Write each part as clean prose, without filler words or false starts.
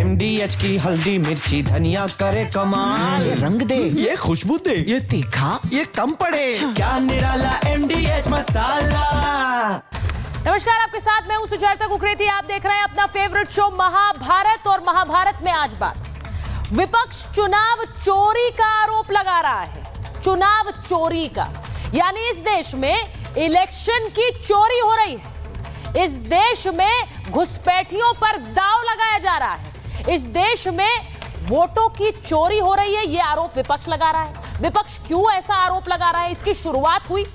MDH की हल्दी मिर्ची धनिया करे कमाल। ये रंग दे, ये खुशबू दे, ये तीखा, ये कम पड़े। क्या निराला MDH मसाला। नमस्कार, आपके साथ मैं हूं सुजाता कुकरेती। आप देख रहे हैं अपना फेवरेट शो महाभारत। और महाभारत में आज बात विपक्ष चुनाव चोरी का आरोप लगा रहा है। चुनाव चोरी का यानी इस देश में इलेक्शन की चोरी हो रही है। इस देश में घुसपैठियों पर दांव लगाया जा रहा है। इस देश में वोटों की चोरी हो रही है, यह आरोप विपक्ष लगा रहा है। विपक्ष क्यों ऐसा आरोप लगा रहा है, इसकी शुरुआत हुई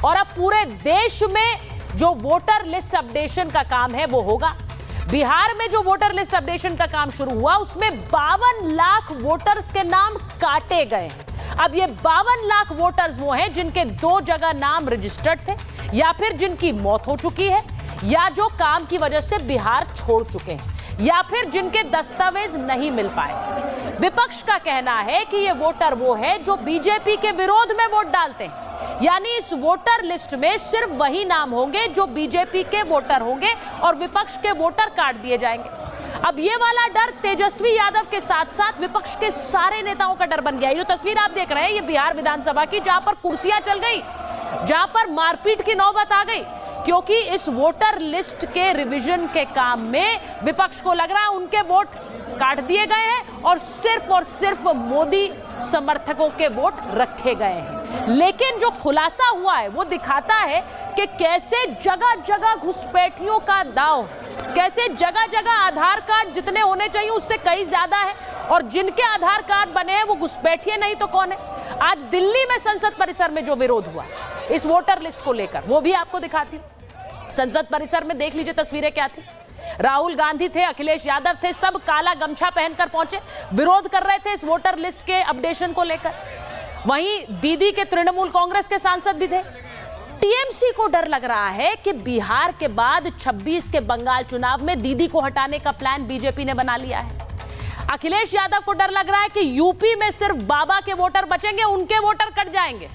और अब पूरे देश में जो वोटर लिस्ट अपडेशन का काम है वो होगा। बिहार में जो वोटर लिस्ट अपडेशन का काम शुरू हुआ उसमें 52 लाख वोटर्स के नाम काटे गए हैं। अब ये 52 लाख वोटर्स वो हैं जिनके 2 जगह नाम रजिस्टर्ड थे, या फिर जिनकी मौत हो चुकी है, या जो काम की वजह से बिहार छोड़ चुके हैं, या फिर जिनके दस्तावेज नहीं मिल पाए। विपक्ष का कहना है कि ये वोटर वो है जो बीजेपी के विरोध में वोट डालते हैं, यानी इस वोटर लिस्ट में सिर्फ वही नाम होंगे जो बीजेपी के वोटर होंगे और विपक्ष के वोटर काट दिए जाएंगे। अब ये वाला डर तेजस्वी यादव के साथ साथ विपक्ष के सारे नेताओं का डर बन गया है। जो तस्वीर आप देख रहे हैं ये बिहार विधानसभा की, जहां पर कुर्सियां चल गई, जहां पर मारपीट की नौबत आ गई, क्योंकि इस वोटर लिस्ट के रिवीजन के काम में विपक्ष को लग रहा है उनके वोट काट दिए गए हैं और सिर्फ मोदी समर्थकों के वोट रखे गए हैं। लेकिन जो खुलासा हुआ है वो दिखाता है कि कैसे जगह जगह घुसपैठियों का दांव, कैसे जगह जगह आधार कार्ड जितने होने चाहिए उससे कहीं ज्यादा है, और जिनके आधार कार्ड बने हैं वो घुसपैठिए नहीं तो कौन है। आज दिल्ली में संसद परिसर में जो विरोध हुआ इस वोटर लिस्ट को लेकर वो भी आपको दिखाती हूँ। संसद परिसर में देख लीजिए तस्वीरें क्या थी। राहुल गांधी थे, अखिलेश यादव थे, सब काला गमछा पहनकर पहुंचे, विरोध कर रहे थे इस वोटर लिस्ट के अपडेशन को लेकर। वहीं दीदी के तृणमूल कांग्रेस के सांसद भी थे। टीएमसी को डर लग रहा है कि बिहार के बाद 26 के बंगाल चुनाव में दीदी को हटाने का प्लान बीजेपी ने बना लिया है। अखिलेश यादव को डर लग रहा है कि यूपी में सिर्फ बाबा के वोटर बचेंगे, उनके वोटर कट जाएंगे,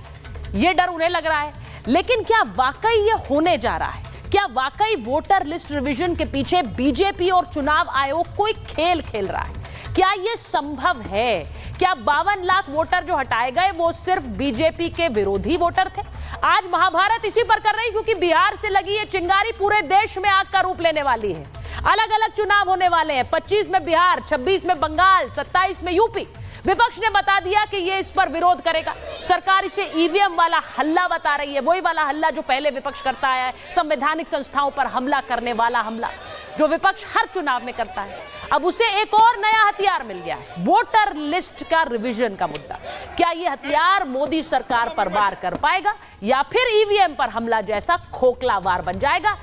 यह डर उन्हें लग रहा है। लेकिन क्या वाकई यह होने जा रहा है? क्या वाकई वोटर लिस्ट रिवीजन के पीछे बीजेपी और चुनाव आयोग कोई खेल खेल रहा है? क्या यह संभव है? क्या 52 लाख वोटर जो हटाए गए वो सिर्फ बीजेपी के विरोधी वोटर थे? आज महाभारत इसी पर कर रही, क्योंकि बिहार से लगी ये चिंगारी पूरे देश में आग का रूप लेने वाली है। अलग अलग चुनाव होने वाले हैं, 25 में बिहार, 26 में बंगाल, 27 में यूपी। विपक्ष ने बता दिया कि ये इस पर विरोध करेगा। सरकार इसे ईवीएम वाला हल्ला बता रही है, वही वाला हल्ला जो पहले विपक्ष करता आया है, संवैधानिक संस्थाओं पर हमला करने वाला हमला जो विपक्ष हर चुनाव में करता है। अब उसे एक और नया हथियार मिल गया है, वोटर लिस्ट का रिवीजन का मुद्दा। क्या ये हथियार मोदी सरकार पर वार कर पाएगा या फिर ईवीएम पर हमला जैसा खोखला वार बन जाएगा?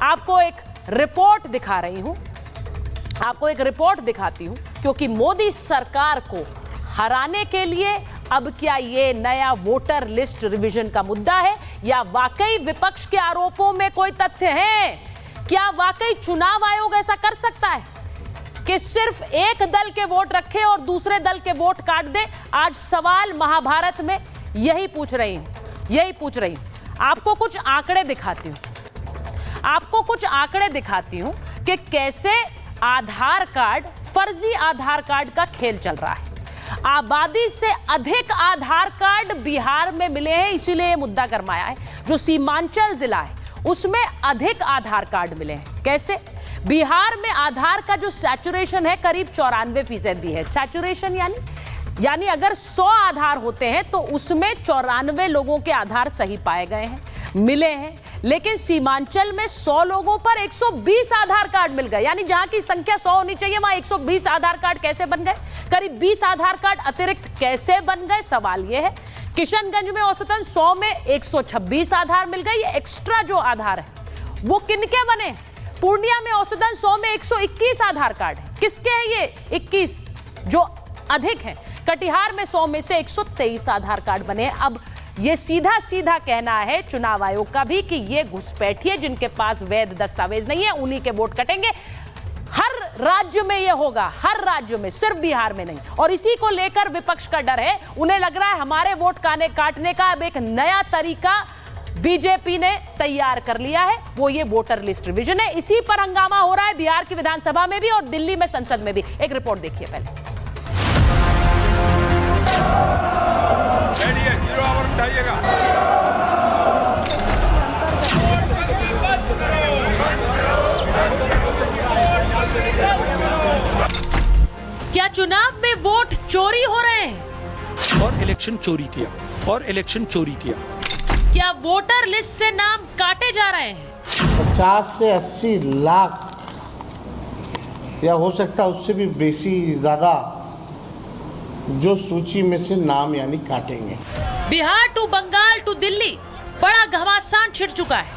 आपको एक रिपोर्ट दिखा रही हूं, आपको एक रिपोर्ट दिखाती हूं, क्योंकि मोदी सरकार को हराने के लिए अब क्या ये नया वोटर लिस्ट रिवीजन का मुद्दा है या वाकई विपक्ष के आरोपों में कोई तथ्य है? क्या वाकई चुनाव आयोग ऐसा कर सकता है कि सिर्फ एक दल के वोट रखे और दूसरे दल के वोट काट दे? आज सवाल महाभारत में यही पूछ रही हूं। आपको कुछ आंकड़े दिखाती हूं कि कैसे आधार कार्ड, फर्जी आधार कार्ड का खेल चल रहा है। आबादी से अधिक आधार कार्ड बिहार में मिले हैं, इसीलिए यह मुद्दा गरमाया है। जो सीमांचल जिला है उसमें अधिक आधार कार्ड मिले हैं। कैसे? बिहार में आधार का जो सैचुरेशन है करीब 94% है। सैचुरेशन यानी अगर 100 आधार होते हैं तो उसमें 94 लोगों के आधार सही पाए गए हैं, मिले हैं। लेकिन सीमांचल में 100 लोगों पर 120 आधार कार्ड मिल गए, यानी जहां की संख्या 100 होनी चाहिए वहां 120 आधार कार्ड कैसे बन गए? करीब 20 आधार कार्ड अतिरिक्त कैसे बन गए? सवाल यह है। किशनगंज में औसतन 100 में 126 आधार मिल गए। ये एक्स्ट्रा जो आधार है वो किनके बने? पूर्णिया में औसतन 100 में 121 आधार कार्ड है। किसके हैं ये 21 जो अधिक हैं? कटिहार में 100 में से 123 आधार कार्ड बने। अब ये सीधा सीधा कहना है चुनाव आयोग का भी कि ये घुसपैठिए जिनके पास वैध दस्तावेज नहीं है उन्हीं के वोट कटेंगे। हर राज्य में ये होगा, हर राज्य में, सिर्फ बिहार में नहीं। और इसी को लेकर विपक्ष का डर है। उन्हें लग रहा है हमारे वोट काटने का अब एक नया तरीका बीजेपी ने तैयार कर लिया है, वो ये वोटर लिस्ट रिवीजन है। इसी पर हंगामा हो रहा है बिहार की विधानसभा में भी और दिल्ली में संसद में भी। एक रिपोर्ट देखिए पहले। क्या चुनाव में वोट चोरी हो रहे हैं? और इलेक्शन चोरी किया। क्या वोटर लिस्ट से नाम काटे जा रहे हैं? 50 से 80 लाख या हो सकता है उससे भी बेसी ज्यादा जो सूची में से नाम यानी काटेंगे। बिहार टू बंगाल टू दिल्ली बड़ा घमासान छिड़ चुका है।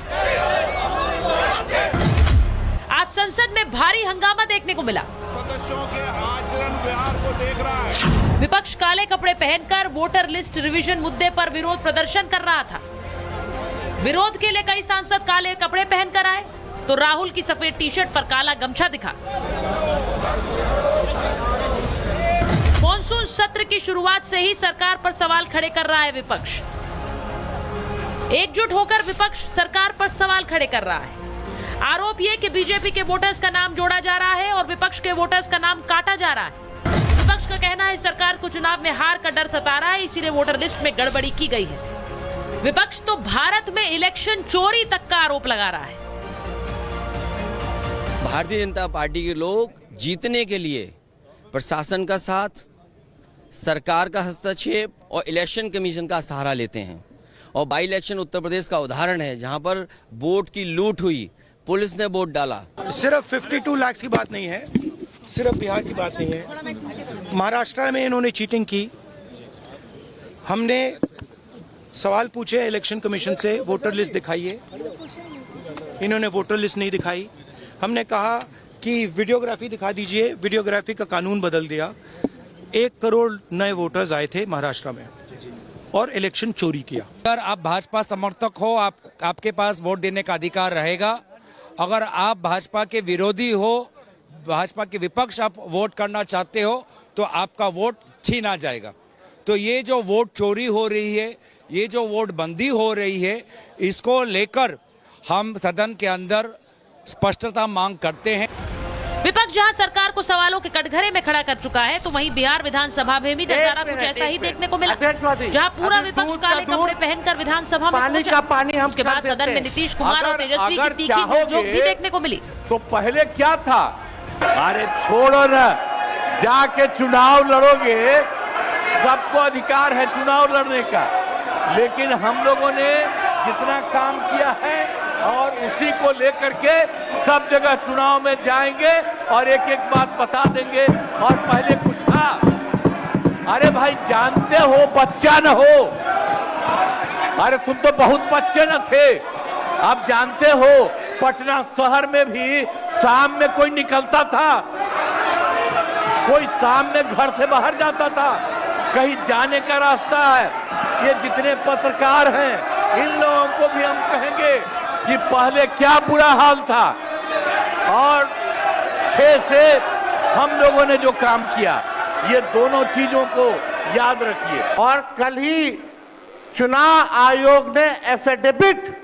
आज संसद में भारी हंगामा देखने को मिला। सदस्यों के आचरण व्यवहार को देख रहा है। विपक्ष काले कपड़े पहनकर वोटर लिस्ट रिवीजन मुद्दे पर विरोध प्रदर्शन कर रहा था। विरोध के लिए कई सांसद काले कपड़े पहनकर आए तो राहुल की सफेद टी शर्ट पर काला गमछा दिखा। मॉनसून सत्र की शुरुआत से ही सरकार पर सवाल खड़े कर रहा है विपक्ष। एकजुट होकर विपक्ष सरकार पर सवाल खड़े कर रहा है। आरोप ये कि बीजेपी के वोटर्स का नाम जोड़ा जा रहा है और विपक्ष के वोटर्स का नाम काटा जा रहा है। विपक्ष का कहना है सरकार को चुनाव में हार का डर सता रहा है, इसीलिए वोटर लिस्ट में गड़बड़ी की गई है। विपक्ष तो भारत में इलेक्शन चोरी तक का आरोप लगा रहा है। भारतीय जनता पार्टी के लोग जीतने के लिए प्रशासन का साथ, सरकार का हस्तक्षेप और इलेक्शन कमीशन का सहारा लेते हैं। और बाई इलेक्शन उत्तर प्रदेश का उदाहरण है, जहां पर वोट की लूट हुई, पुलिस ने वोट डाला। सिर्फ 52 लाख की बात नहीं है, सिर्फ बिहार की बात नहीं है। महाराष्ट्र में इन्होंने चीटिंग की। हमने सवाल पूछे इलेक्शन कमीशन से, वोटर लिस्ट दिखाइए। इन्होंने वोटर लिस्ट नहीं दिखाई। हमने कहा कि वीडियोग्राफी दिखा दीजिए, वीडियोग्राफी का कानून बदल दिया। 1 करोड़ नए वोटर्स आए थे महाराष्ट्र में और इलेक्शन चोरी किया। अगर आप भाजपा समर्थक हो, आपके पास वोट देने का अधिकार रहेगा। अगर आप भाजपा के विरोधी हो, भाजपा के विपक्ष आप वोट करना चाहते हो, तो आपका वोट छीना जाएगा। तो ये जो वोट चोरी हो रही है, ये जो वोट बंदी हो रही है, इसको लेकर हम सदन के अंदर स्पष्टता मांग करते हैं। विपक्ष जहां सरकार को सवालों के कटघरे में खड़ा कर चुका है, तो वहीं बिहार विधानसभा में भी नजारा कुछ ऐसा ही देखने को मिला, जहां पूरा विपक्ष काले कपड़े पहनकर विधानसभा में पहुंचा। उसके बाद सदन में नीतीश कुमार और तेजस्वी की तीखी नोकझोंक भी देखने को मिली। तो पहले क्या था, अरे छोड़ो ना, जाके चुनाव लड़ोगे, सबको अधिकार है चुनाव लड़ने का, लेकिन हम लोगों ने जितना काम किया है और उसी को लेकर के सब जगह चुनाव में जाएंगे और एक एक बात बता देंगे। और पहले कुछ था, अरे भाई जानते हो बच्चा न हो, अरे तुम तो बहुत बच्चे न थे। अब जानते हो पटना शहर में भी शाम में कोई निकलता था, कोई शाम में घर से बाहर जाता था, कहीं जाने का रास्ता है। ये जितने पत्रकार हैं, इन लोगों को भी हम कहेंगे कि पहले क्या बुरा हाल था और 6 से हम लोगों ने जो काम किया, ये दोनों चीजों को याद रखिए। और कल ही चुनाव आयोग ने एफिडेविट,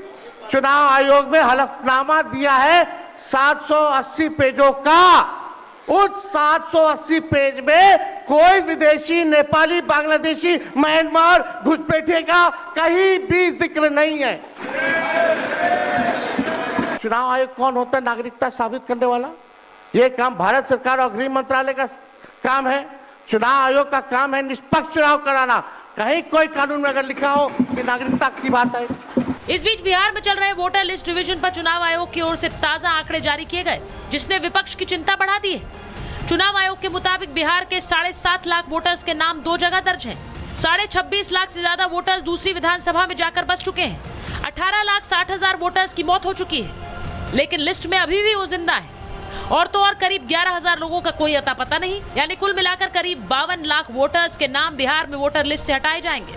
चुनाव आयोग में हलफनामा दिया है 780 पेजों का। उस 780 पेज में कोई विदेशी, नेपाली, बांग्लादेशी, म्यांमार, घुसपैठे का कहीं भी जिक्र नहीं है। चुनाव आयोग कौन होता है? नागरिकता साबित करने वाला। यह काम भारत सरकार और गृह मंत्रालय का काम है। चुनाव आयोग का काम है निष्पक्ष चुनाव कराना। कहीं कोई कानून में अगर लिखा हो कि नागरिकता की बात है। इस बीच बिहार में चल रहे वोटर लिस्ट रिवीजन पर चुनाव आयोग की ओर से ताजा आंकड़े जारी किए गए, जिसने विपक्ष की चिंता बढ़ा दी है। चुनाव आयोग के मुताबिक बिहार के 7.5 लाख वोटर्स के नाम 2 जगह दर्ज हैं। 26.5 लाख से ज्यादा वोटर्स दूसरी विधानसभा में जाकर बस चुके हैं। 18,60,000 वोटर्स की मौत हो चुकी है, लेकिन लिस्ट में अभी भी वो जिंदा है। और तो और करीब 11,000 लोगों का कोई अता पता नहीं। यानी कुल मिलाकर करीब 52 लाख वोटर्स के नाम बिहार में वोटर लिस्ट से हटाए जाएंगे।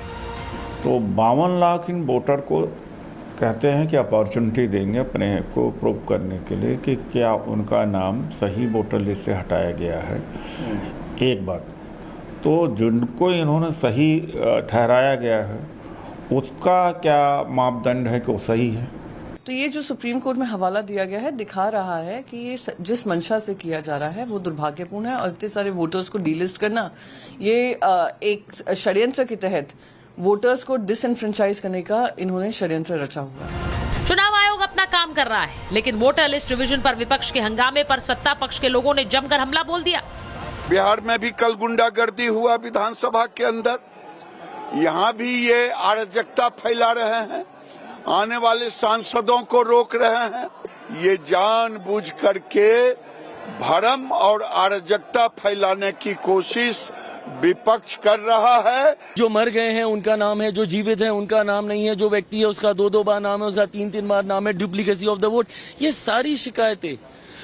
तो 52 लाख इन वोटर को कहते हैं कि अपॉर्चुनिटी देंगे अपने को प्रूव करने के लिए कि क्या उनका नाम सही वोटर लिस्ट से हटाया गया है। एक बात तो जिनको इन्होंने सही ठहराया गया है उसका क्या मापदंड है कि वो सही है? तो ये जो सुप्रीम कोर्ट में हवाला दिया गया है दिखा रहा है कि ये जिस मंशा से किया जा रहा है वो दुर्भाग्यपूर्ण है और इतने सारे वोटर्स को डीलिस्ट करना ये एक षड्यंत्र के तहत वोटर्स को डिसएनफ्रेंचाइज करने का इन्होंने षड्यंत्र रचा हुआ है। चुनाव आयोग अपना काम कर रहा है, लेकिन वोटर लिस्ट रिवीजन पर विपक्ष के हंगामे पर सत्ता पक्ष के लोगों ने जमकर हमला बोल दिया। बिहार में भी कल गुंडागर्दी हुआ विधानसभा के अंदर, यहाँ भी ये अराजकता फैला रहे हैं, आने वाले सांसदों को रोक रहे हैं। ये जानबूझ करके भरम और अराजकता फैलाने की कोशिश विपक्ष कर रहा है। जो मर गए हैं उनका नाम है, जो जीवित हैं उनका नाम नहीं है, जो व्यक्ति है उसका 2-2 बार नाम है, उसका 3-3 बार नाम है, डुप्लीकेसी ऑफ द वोट। ये सारी शिकायतें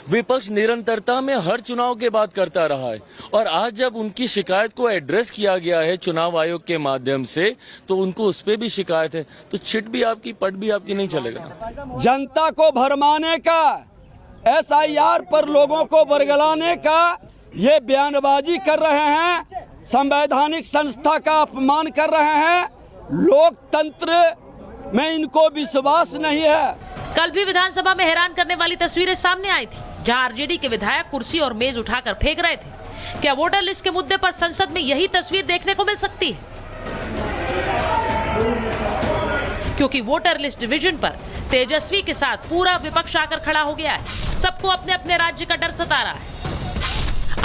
विपक्ष निरंतरता में हर चुनाव के बाद करता रहा है और आज जब उनकी शिकायत को एड्रेस किया गया है चुनाव आयोग के माध्यम से तो उनको उस पर भी शिकायत है, तो छिट भी आपकी पट भी आपकी नहीं चलेगा। जनता को भरमाने का, SIR पर लोगों को बरगलाने का ये बयानबाजी कर रहे हैं, संवैधानिक संस्था का अपमान कर रहे हैं, लोकतंत्र में इनको विश्वास नहीं है। कल भी विधानसभा में हैरान करने वाली तस्वीरें सामने आई थी, जहां आरजेडी के विधायक कुर्सी और मेज उठाकर फेंक रहे थे। क्या वोटर लिस्ट के मुद्दे पर संसद में यही तस्वीर देखने को मिल सकती है? क्योंकि वोटर लिस्ट डिवीजन पर तेजस्वी के साथ पूरा विपक्ष आकर खड़ा हो गया है। सबको अपने अपने राज्य का डर सता रहा है।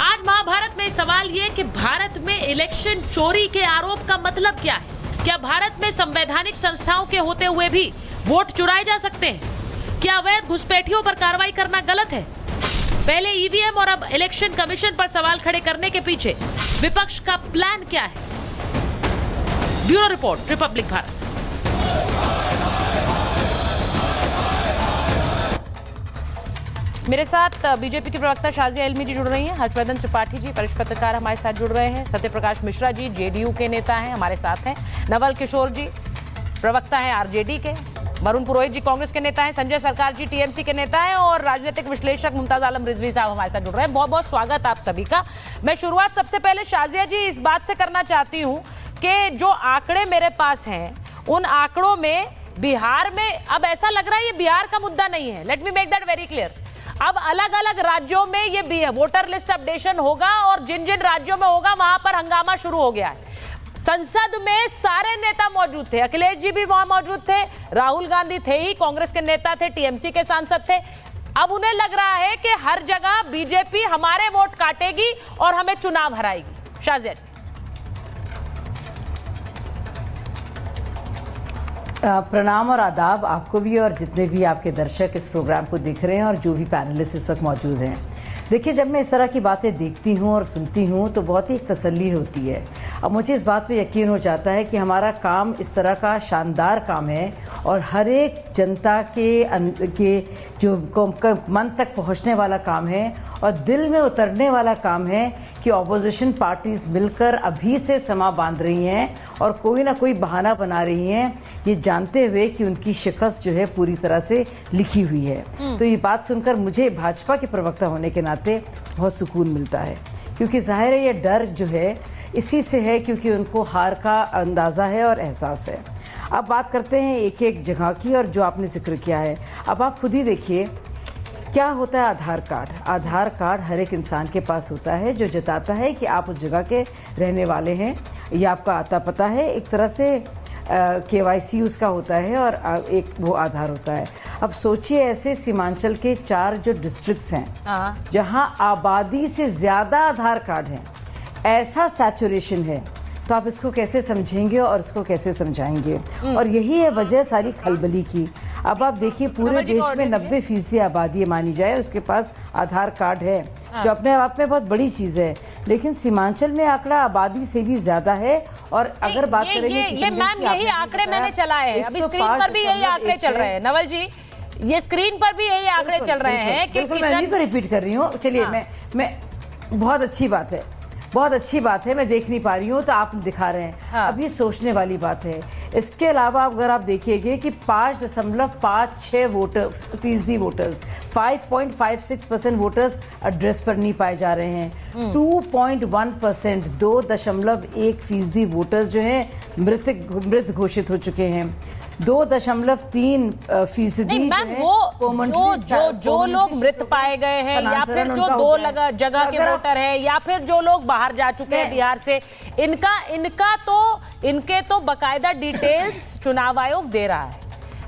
आज महाभारत में सवाल ये कि भारत में इलेक्शन चोरी के आरोप का मतलब क्या है? क्या भारत में संवैधानिक संस्थाओं के होते हुए भी वोट चुराए जा सकते हैं? क्या अवैध घुसपैठियों पर कार्रवाई करना गलत है? पहले ईवीएम और अब इलेक्शन कमीशन पर सवाल खड़े करने के पीछे विपक्ष का प्लान क्या है? Bureau report, Republic Bharat. मेरे साथ बीजेपी की प्रवक्ता शाजिया इल्मी जी जुड़ रही हैं, हर्षवर्धन त्रिपाठी जी वरिष्ठ पत्रकार हमारे साथ जुड़ रहे हैं, सत्यप्रकाश मिश्रा जी जेडीयू के नेता हैं हमारे साथ हैं, नवल किशोर जी प्रवक्ता हैं आरजेडी के, वरुण पुरोहित जी कांग्रेस के नेता हैं, संजय सरकार जी टीएमसी के नेता हैं और राजनीतिक विश्लेषक मुमताज आलम रिजवी साहब हमारे साथ जुड़ रहे हैं। बहुत बहुत स्वागत आप सभी का। मैं शुरुआत सबसे पहले शाजिया जी इस बात से करना चाहती हूँ कि जो आंकड़े मेरे पास हैं उन आंकड़ों में बिहार में अब ऐसा लग रहा है ये बिहार का मुद्दा नहीं है। Let me make that very clear. अब अलग अलग राज्यों में ये वोटर लिस्ट अपडेशन होगा और जिन जिन राज्यों में होगा वहां पर हंगामा शुरू हो गया है। संसद में सारे नेता मौजूद थे, अखिलेश जी भी वहां मौजूद थे, राहुल गांधी थे ही, कांग्रेस के नेता थे, टीएमसी के सांसद थे। अब उन्हें लग रहा है कि हर जगह बीजेपी हमारे वोट काटेगी और हमें चुनाव हराएगी। शाजिया जी। प्रणाम और आदाब आपको भी और जितने भी आपके दर्शक इस प्रोग्राम को देख रहे हैं और जो भी पैनलिस्ट इस वक्त मौजूद हैं। देखिए, जब मैं इस तरह की बातें देखती हूँ और सुनती हूँ तो बहुत ही एक तसल्ली होती है। अब मुझे इस बात पे यकीन हो जाता है कि हमारा काम इस तरह का शानदार काम है और हर एक जनता के जो मन तक पहुँचने वाला काम है और दिल में उतरने वाला काम है कि ऑपोजिशन पार्टीज मिलकर अभी से समा बांध रही हैं और कोई ना कोई बहाना बना रही हैं, ये जानते हुए कि उनकी शिकस्त जो है पूरी तरह से लिखी हुई है। तो ये बात सुनकर मुझे भाजपा के प्रवक्ता होने के नाते बहुत सुकून मिलता है, क्योंकि जाहिर है ये डर जो है इसी से है क्योंकि उनको हार का अंदाज़ा है और एहसास है। अब बात करते हैं एक एक जगह की और जो आपने जिक्र किया है। अब आप खुद ही देखिए क्या होता है आधार कार्ड। आधार कार्ड हर एक इंसान के पास होता है जो जताता है कि आप उस जगह के रहने वाले हैं, या आपका आता पता है, एक तरह से KYC उसका होता है और एक वो आधार होता है। अब सोचिए ऐसे सीमांचल के 4 जो डिस्ट्रिक्ट्स हैं जहां आबादी से ज़्यादा आधार कार्ड हैं, ऐसा सैचुरेशन है, तो आप इसको कैसे समझेंगे और इसको कैसे समझाएंगे? और यही है वजह सारी खलबली की। अब आप देखिए पूरे देश में 90% आबादी मानी जाए उसके पास आधार कार्ड है, जो अपने आप में बहुत बड़ी चीज़ है, लेकिन सीमांचल में आंकड़ा आबादी से भी ज्यादा है। और अगर बात करेंगे ये मैम यही आंकड़े मैंने चलाए हैं, अभी स्क्रीन पर भी यही आंकड़े चल रहे हैं। नवल जी, ये स्क्रीन पर भी यही आंकड़े चल रहे हैं कि मैं नहीं तो रिपीट कर रही हूँ। चलिए मैं बहुत अच्छी बात है, बहुत अच्छी बात है, मैं देख नहीं पा रही हूँ तो आप दिखा रहे हैं। अब ये सोचने वाली बात है। इसके अलावा अगर आप देखिएगा कि 5.56 फीसदी वोटर्स 5.56% वोटर्स एड्रेस पर नहीं पाए जा रहे हैं। 2.1% 2.1 फीसदी वोटर्स जो हैं मृत घोषित हो चुके हैं। 2.3 फीसदी जो लोग मृत पाए गए हैं या फिर जो 2 जगह के वोटर हैं या फिर जो लोग बाहर जा चुके हैं बिहार से, इनके तो बकायदा डिटेल्स चुनाव आयोग दे रहा है।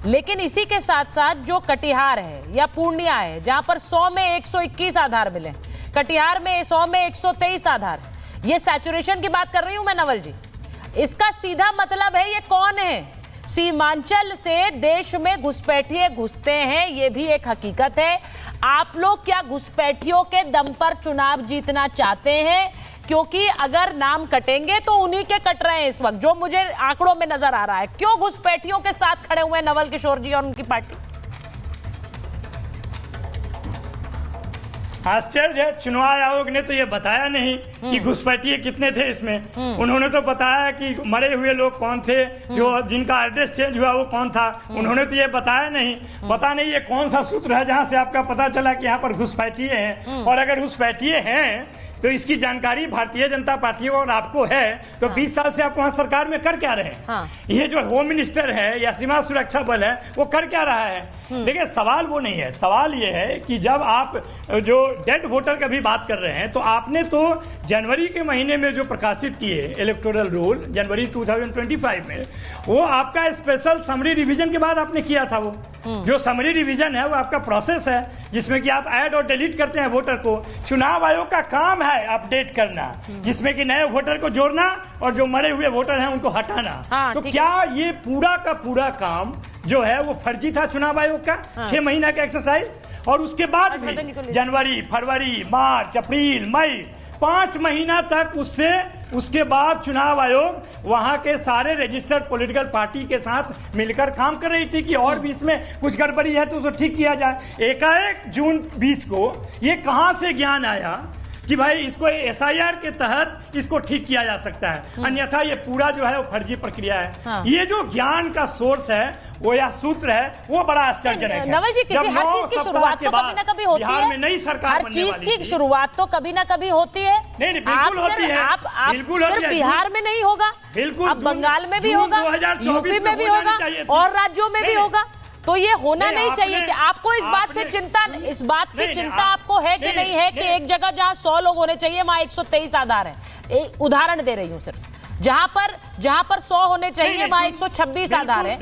लेकिन इसी के साथ साथ जो कटिहार है या पूर्णिया है, जहां पर 100 में 121 आधार मिले, कटिहार में 100 में 123 आधार, ये सैचुरेशन की बात कर रही हूं मैं नवल जी। इसका सीधा मतलब है ये कौन है? सीमांचल से देश में घुसपैठिए घुसते हैं, ये भी एक हकीकत है। आप लोग क्या घुसपैठियों के दम पर चुनाव जीतना चाहते हैं? क्योंकि अगर नाम कटेंगे तो उन्हीं के कट रहे हैं इस वक्त, जो मुझे आंकड़ों में नजर आ रहा है। क्यों घुसपैठियों के साथ खड़े हुए हैं नवल किशोर जी और उनकी पार्टी? आश्चर्य है, चुनाव आयोग ने तो ये बताया नहीं कि घुसपैठिए कितने थे इसमें। उन्होंने तो बताया कि मरे हुए लोग कौन थे, जो जिनका एड्रेस चेंज हुआ वो कौन था, उन्होंने तो ये बताया नहीं। पता नहीं ये कौन सा सूत्र है जहां से आपका पता चला कि यहाँ पर घुसपैठिए हैं। और अगर घुसपैठिए हैं तो इसकी जानकारी भारतीय जनता पार्टी और आपको है, तो 20 साल से आप वहां सरकार में कर क्या रहे हैं? ये जो होम मिनिस्टर है या सीमा सुरक्षा बल है वो कर क्या रहा है? देखिए, सवाल वो नहीं है। सवाल ये है कि जब आप जो डेड वोटर का भी बात कर रहे हैं, तो आपने तो जनवरी के महीने में जो प्रकाशित किए इलेक्टोरल रूल जनवरी 2025 में, वो आपका स्पेशल समरी रिवीजन के बाद आपने किया था। वो जो समरी रिवीजन है वो आपका प्रोसेस है जिसमें कि आप ऐड और डिलीट करते हैं वोटर को। चुनाव आयोग का काम है अपडेट करना, जिसमें कि नए वोटर को जोड़ना और जो मरे हुए वोटर हैं उनको हटाना। तो क्या ये पूरा का पूरा काम जो है वो फर्जी था चुनाव आयोग का? 6 महीना का एक्सरसाइज, और उसके बाद भी जनवरी, फरवरी, मार्च, अप्रैल, मई, 5 महीना तक उसके बाद चुनाव आयोग वहां के सारे रजिस्टर्ड पॉलिटिकल पार्टी के साथ मिलकर काम कर रही थी कि और भी इसमें कुछ गड़बड़ी है तो उसको ठीक किया जाए। एकाएक जून 20 को ये कहां से ज्ञान आया कि भाई इसको एसआईआर के तहत इसको ठीक किया जा सकता है, अन्यथा ये पूरा जो है वो फर्जी प्रक्रिया है। ये जो ज्ञान का सोर्स है वो या सूत्र है वो बड़ा आश्चर्यजनक है। नवल जी, किसी हर चीज की शुरुआत तो कभी ना कभी होती है। में नई सरकार हर चीज की शुरुआत तो कभी ना कभी होती है। नहीं, बिल्कुल होती है। आप सिर्फ बिहार में नहीं होगा, बिल्कुल, अब बंगाल में भी होगा, यूपी में भी होगा और राज्यों में भी होगा। तो ये होना नहीं चाहिए कि आपको इस बात की चिंता आपको है कि नहीं है कि एक जगह जहां 100 लोग होने चाहिए वहां 123 आधार है। उदाहरण दे रही हूं सिर्फ, जहां पर 100 होने चाहिए वहां 126 आधार है।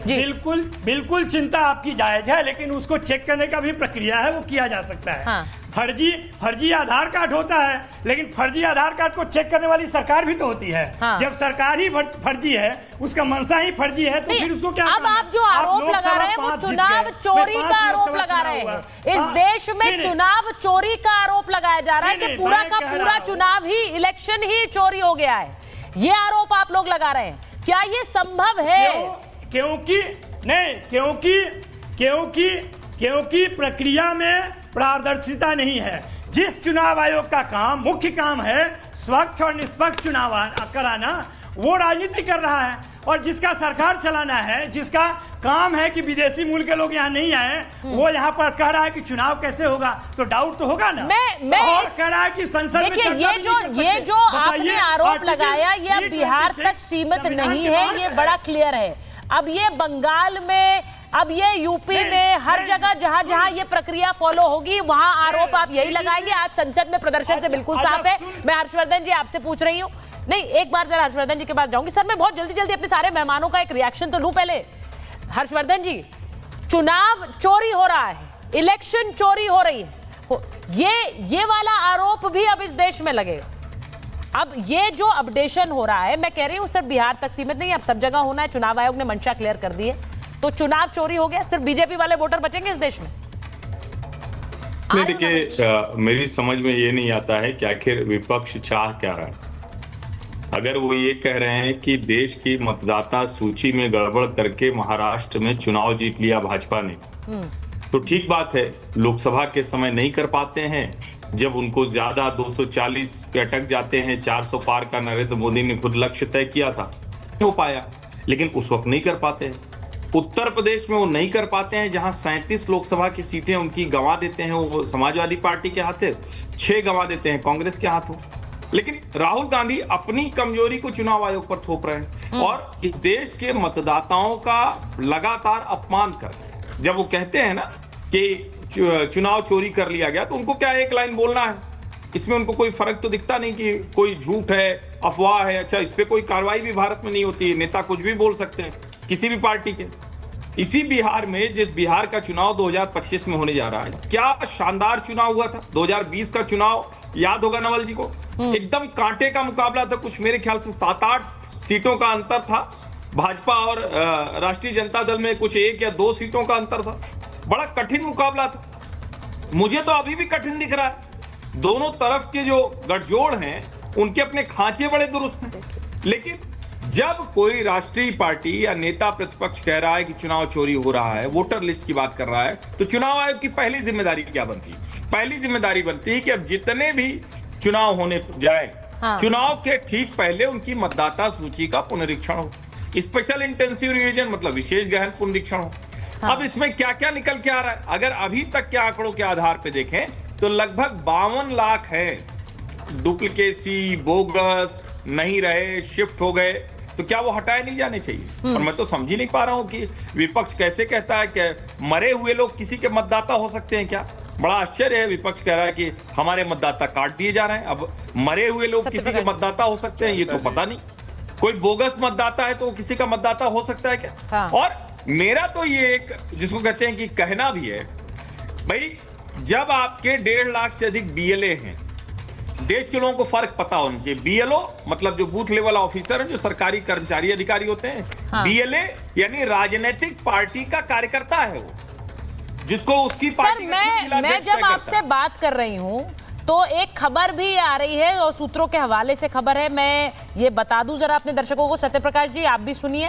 बिल्कुल चिंता आपकी जायज है, लेकिन उसको चेक करने का भी प्रक्रिया है, वो किया जा सकता है। फर्जी आधार कार्ड होता है, लेकिन फर्जी आधार कार्ड को चेक करने वाली सरकार भी तो होती है। जब सरकार ही फर्जी है, उसका मंशा ही फर्जी है, तो फिर उसको क्या? अब आप जो आरोप लगा रहे हैं वो चुनाव चोरी का आरोप लगा रहे हैं। इस देश में चुनाव चोरी का आरोप लगाया जा रहा है कि पूरा का पूरा चुनाव ही, इलेक्शन ही चोरी हो गया है। ये आरोप आप लोग लगा रहे हैं। क्या ये संभव है? क्योंकि प्रक्रिया में पारदर्शिता नहीं है। जिस चुनाव आयोग का काम, मुख्य काम है स्वच्छ और निष्पक्ष चुनाव कराना, वो राजनीति कर रहा है। और जिसका सरकार चलाना है, जिसका काम है कि विदेशी मूल के लोग यहाँ नहीं आए, वो यहाँ पर कह रहा है कि चुनाव कैसे होगा, तो डाउट तो होगा ना। मैं कह रहा है कि संसद में देखिए, ये जो आपने आरोप लगाया ये बिहार तक सीमित नहीं है, ये बड़ा क्लियर है। अब ये बंगाल में, अब ये यूपी में, हर जगह जहां जहां ये प्रक्रिया फॉलो होगी वहां आरोप आप यही लगाएंगे। आज संसद में प्रदर्शन से बिल्कुल साफ है। मैं हर्षवर्धन जी आपसे पूछ रही हूँ, नहीं एक बार जरा हर्षवर्धन जी के पास जाऊंगी। सर मैं बहुत जल्दी अपने सारे मेहमानों का एक रिएक्शन तो लूं पहले। हर्षवर्धन जी, चुनाव चोरी हो रहा है, इलेक्शन चोरी हो रही है, ये वाला आरोप भी अब इस देश में लगेगा। अब ये जो अपडेशन हो रहा है, मैं कह रही हूँ सिर्फ बिहार तक सीमित नहीं, अब सब जगह होना है। चुनाव आयोग ने मंशा क्लियर कर दी है, तो चुनाव चोरी हो गया, सिर्फ बीजेपी वाले वोटर बचेंगे इस देश में? नहीं, देखिए, मेरी समझ में ये नहीं आता है कि आखिर विपक्ष चाह क्या रहा है। अगर वो ये कह रहे हैं कि देश की मतदाता सूची में गड़बड़ करके महाराष्ट्र में चुनाव जीत लिया भाजपा ने, तो ठीक बात है, लोकसभा के समय नहीं कर पाते हैं जब उनको ज्यादा 240 पे अटक जाते हैं, 400 पार का नरेंद्र मोदी ने खुद लक्ष्य तय किया था, हो पाया, लेकिन उस वक्त नहीं कर पाते। उत्तर प्रदेश में वो नहीं कर पाते हैं, जहां 37 लोकसभा की सीटें उनकी गंवा देते हैं वो समाजवादी पार्टी के हाथे, 6 गंवा देते हैं कांग्रेस के हाथों। लेकिन राहुल गांधी अपनी कमजोरी को चुनाव आयोग पर थोप रहे हैं और इस देश के मतदाताओं का लगातार अपमान कर रहे हैं। जब वो कहते हैं ना कि चुनाव चोरी कर लिया गया, तो उनको क्या एक लाइन बोलना है, इसमें उनको कोई फर्क तो दिखता नहीं कि कोई झूठ है, अफवाह है। अच्छा, इस पे कोई कार्रवाई भी भारत में नहीं होती है, नेता कुछ भी बोल सकते हैं किसी भी पार्टी के। इसी बिहार में, जिस बिहार का चुनाव 2025 में होने जा रहा है, क्या शानदार चुनाव हुआ था। 2020 का चुनाव याद होगा नवल जी को, एकदम कांटे का मुकाबला था। कुछ मेरे ख्याल से 7-8 सीटों का अंतर था, भाजपा और राष्ट्रीय जनता दल में कुछ 1 या 2 सीटों का अंतर था। बड़ा कठिन मुकाबला था, मुझे तो अभी भी कठिन दिख रहा है। दोनों तरफ के जो गठजोड़ हैं उनके अपने खांचे बड़े दुरुस्त हैं, लेकिन जब कोई राष्ट्रीय पार्टी या नेता प्रतिपक्ष कह रहा है कि चुनाव चोरी हो रहा है, वोटर लिस्ट की बात कर रहा है, तो चुनाव आयोग की पहली जिम्मेदारी क्या बनती है? पहली जिम्मेदारी बनती है कि अब जितने भी चुनाव होने जाए, चुनाव के ठीक पहले उनकी मतदाता सूची का पुनरीक्षण हो, स्पेशल इंटेंसिव रिवीजन, मतलब विशेष गहन पुनरीक्षण हो। अब इसमें क्या क्या निकल के आ रहा है, अगर अभी तक के आंकड़ों के आधार पर देखें तो लगभग 52 लाख है डुप्लीकेसी, बोगस, नहीं रहे, शिफ्ट हो गए, तो क्या वो हटाए नहीं जाने चाहिए? और मैं तो समझ ही नहीं पा रहा हूं कि विपक्ष कैसे कहता है कि मरे हुए लोग किसी के मतदाता हो सकते हैं क्या? बड़ा आश्चर्य है, विपक्ष कह रहा है कि हमारे मतदाता काट दिए जा रहे हैं। अब मरे हुए लोग किसी के मतदाता हो सकते हैं, ये तो पता नहीं। कोई बोगस मतदाता है तो वो किसी का मतदाता हो सकता है क्या? और मेरा तो ये एक, जिसको कहते हैं कि कहना भी है, भाई जब आपके 1.5 लाख से अधिक BLA हैं, देश के लोगों को फर्क पता होना चाहिए। BLO मतलब जो बूथ लेवल ऑफिसर हैं, जो सरकारी कर्मचारी अधिकारी होते हैं। BLA यानी राजनीतिक पार्टी का कार्यकर्ता है वो, जिसको उसकी पार्टी मैं जब आपसे बात कर रही हूं तो एक खबर भी आ रही है और सूत्रों के हवाले से खबर है, मैं ये बता दूं जरा अपने दर्शकों को। सत्यप्रकाश जी आप भी सुनिए,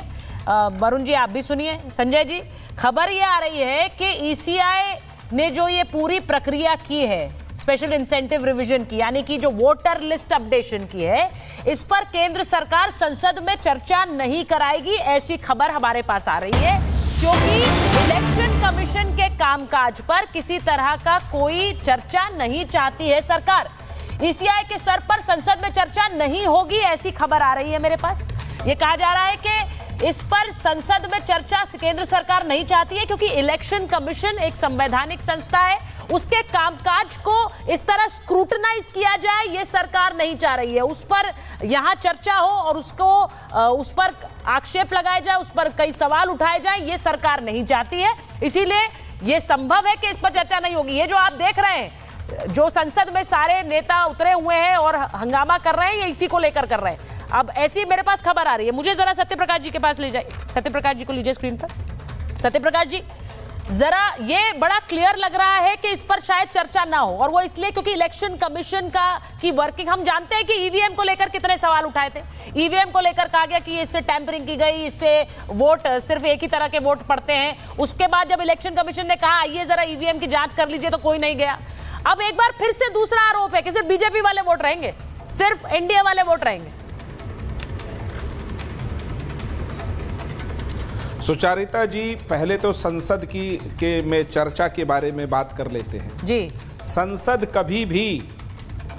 वरुण जी आप भी सुनिए, संजय जी, खबर ये आ रही है कि ECI ने जो ये पूरी प्रक्रिया की है स्पेशल इंसेंटिव रिवीजन की, यानी कि जो वोटर लिस्ट अपडेशन की है, इस पर केंद्र सरकार संसद में चर्चा नहीं कराएगी, ऐसी खबर हमारे पास आ रही है, क्योंकि इलेक्शन कमीशन के कामकाज पर किसी तरह का कोई चर्चा नहीं चाहती है सरकार। ECI के सर पर संसद में चर्चा नहीं होगी, ऐसी खबर आ रही है मेरे पास। ये कहा जा रहा है कि इस पर संसद में चर्चा केंद्र सरकार नहीं चाहती है, क्योंकि इलेक्शन कमीशन एक संवैधानिक संस्था है, उसके कामकाज को इस तरह स्क्रूटनाइज किया जाए, ये सरकार नहीं चाह रही है। उस पर यहां चर्चा हो और उस पर आक्षेप लगाए जाए, उस पर कई सवाल उठाए जाए, ये सरकार नहीं चाहती है। इसीलिए ये संभव है कि इस पर चर्चा नहीं होगी। ये जो आप देख रहे हैं, जो संसद में सारे नेता उतरे हुए हैं और हंगामा कर रहे हैं, ये इसी को लेकर कर रहे हैं। अब ऐसी मेरे पास खबर आ रही है, मुझे जरा सत्यप्रकाश जी के पास ले जाइए। सत्यप्रकाश जी को लीजिए स्क्रीन पर। सत्यप्रकाश जी, जरा ये बड़ा क्लियर लग रहा है कि इस पर शायद चर्चा ना हो, और वो इसलिए क्योंकि इलेक्शन कमीशन की वर्किंग, हम जानते हैं कि EVM को लेकर कितने सवाल उठाए थे। EVM को लेकर कहा गया कि इससे टैंपरिंग की गई, इससे वोट, सिर्फ एक ही तरह के वोट पड़ते हैं। उसके बाद जब इलेक्शन कमीशन ने कहा आइए जरा EVM की जांच कर लीजिए, तो कोई नहीं गया। अब एक बार फिर से दूसरा आरोप है कि सिर्फ बीजेपी वाले वोट रहेंगे, सिर्फ एनडीए वाले वोट रहेंगे। सुचारिता जी, पहले तो संसद में चर्चा के बारे में बात कर लेते हैं जी। संसद कभी भी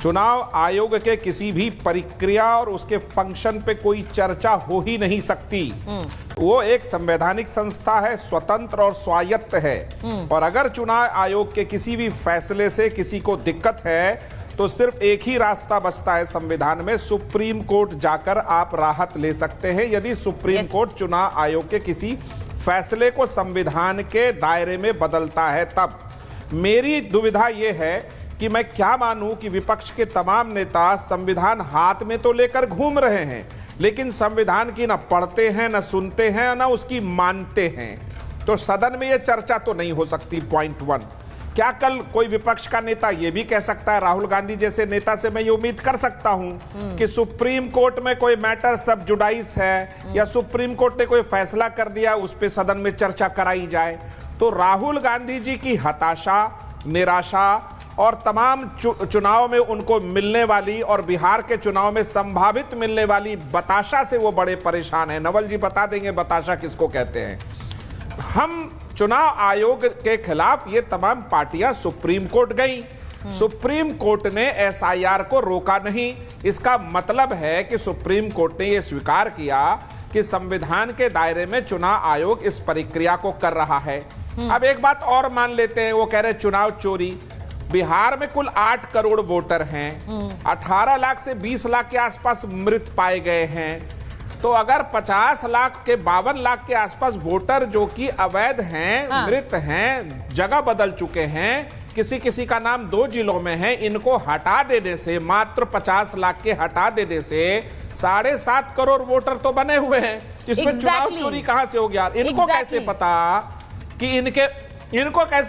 चुनाव आयोग के किसी भी प्रक्रिया और उसके फंक्शन पे कोई चर्चा हो ही नहीं सकती। वो एक संवैधानिक संस्था है, स्वतंत्र और स्वायत्त है, और अगर चुनाव आयोग के किसी भी फैसले से किसी को दिक्कत है तो सिर्फ एक ही रास्ता बचता है संविधान में, सुप्रीम कोर्ट जाकर आप राहत ले सकते हैं यदि सुप्रीम कोर्ट चुनाव आयोग के किसी फैसले को संविधान के दायरे में बदलता है तब। मेरी दुविधा यह है कि मैं क्या मानूं कि विपक्ष के तमाम नेता संविधान हाथ में तो लेकर घूम रहे हैं, लेकिन संविधान की ना पढ़ते हैं, ना सुनते हैं, ना उसकी मानते हैं। तो सदन में यह चर्चा तो नहीं हो सकती, पॉइंट 1। क्या कल कोई विपक्ष का नेता यह भी कह सकता है, राहुल गांधी जैसे नेता से मैं ये उम्मीद कर सकता हूं कि सुप्रीम कोर्ट में कोई मैटर सब जुडाइस है या सुप्रीम कोर्ट ने कोई फैसला कर दिया, उस पर सदन में चर्चा कराई जाए? तो राहुल गांधी जी की हताशा, निराशा और तमाम चुनाव में उनको मिलने वाली और बिहार के चुनाव में संभावित मिलने वाली बताशा से वो बड़े परेशान हैं। नवल जी बता देंगे बताशा किसको कहते हैं। हम चुनाव आयोग के खिलाफ ये तमाम पार्टियां सुप्रीम कोर्ट गई, सुप्रीम कोर्ट ने एसआईआर को रोका नहीं। इसका मतलब है कि सुप्रीम कोर्ट ने यह स्वीकार किया कि संविधान के दायरे में चुनाव आयोग इस प्रक्रिया को कर रहा है। अब एक बात और मान लेते हैं, वो कह रहे चुनाव चोरी। बिहार में कुल 8 करोड़ वोटर हैं, 18 लाख से 20 लाख के आसपास मृत पाए गए हैं। तो अगर 50 लाख के 52 लाख के आसपास वोटर जो कि अवैध हैं, मृत हैं, जगह बदल चुके हैं, किसी किसी का नाम 2 जिलों में है, इनको हटा देने से, मात्र 50 लाख के हटा देने से 7.5 करोड़ वोटर तो बने हुए हैं, जिसमें चुनाव चोरी कहां से हो गया? इनको कैसे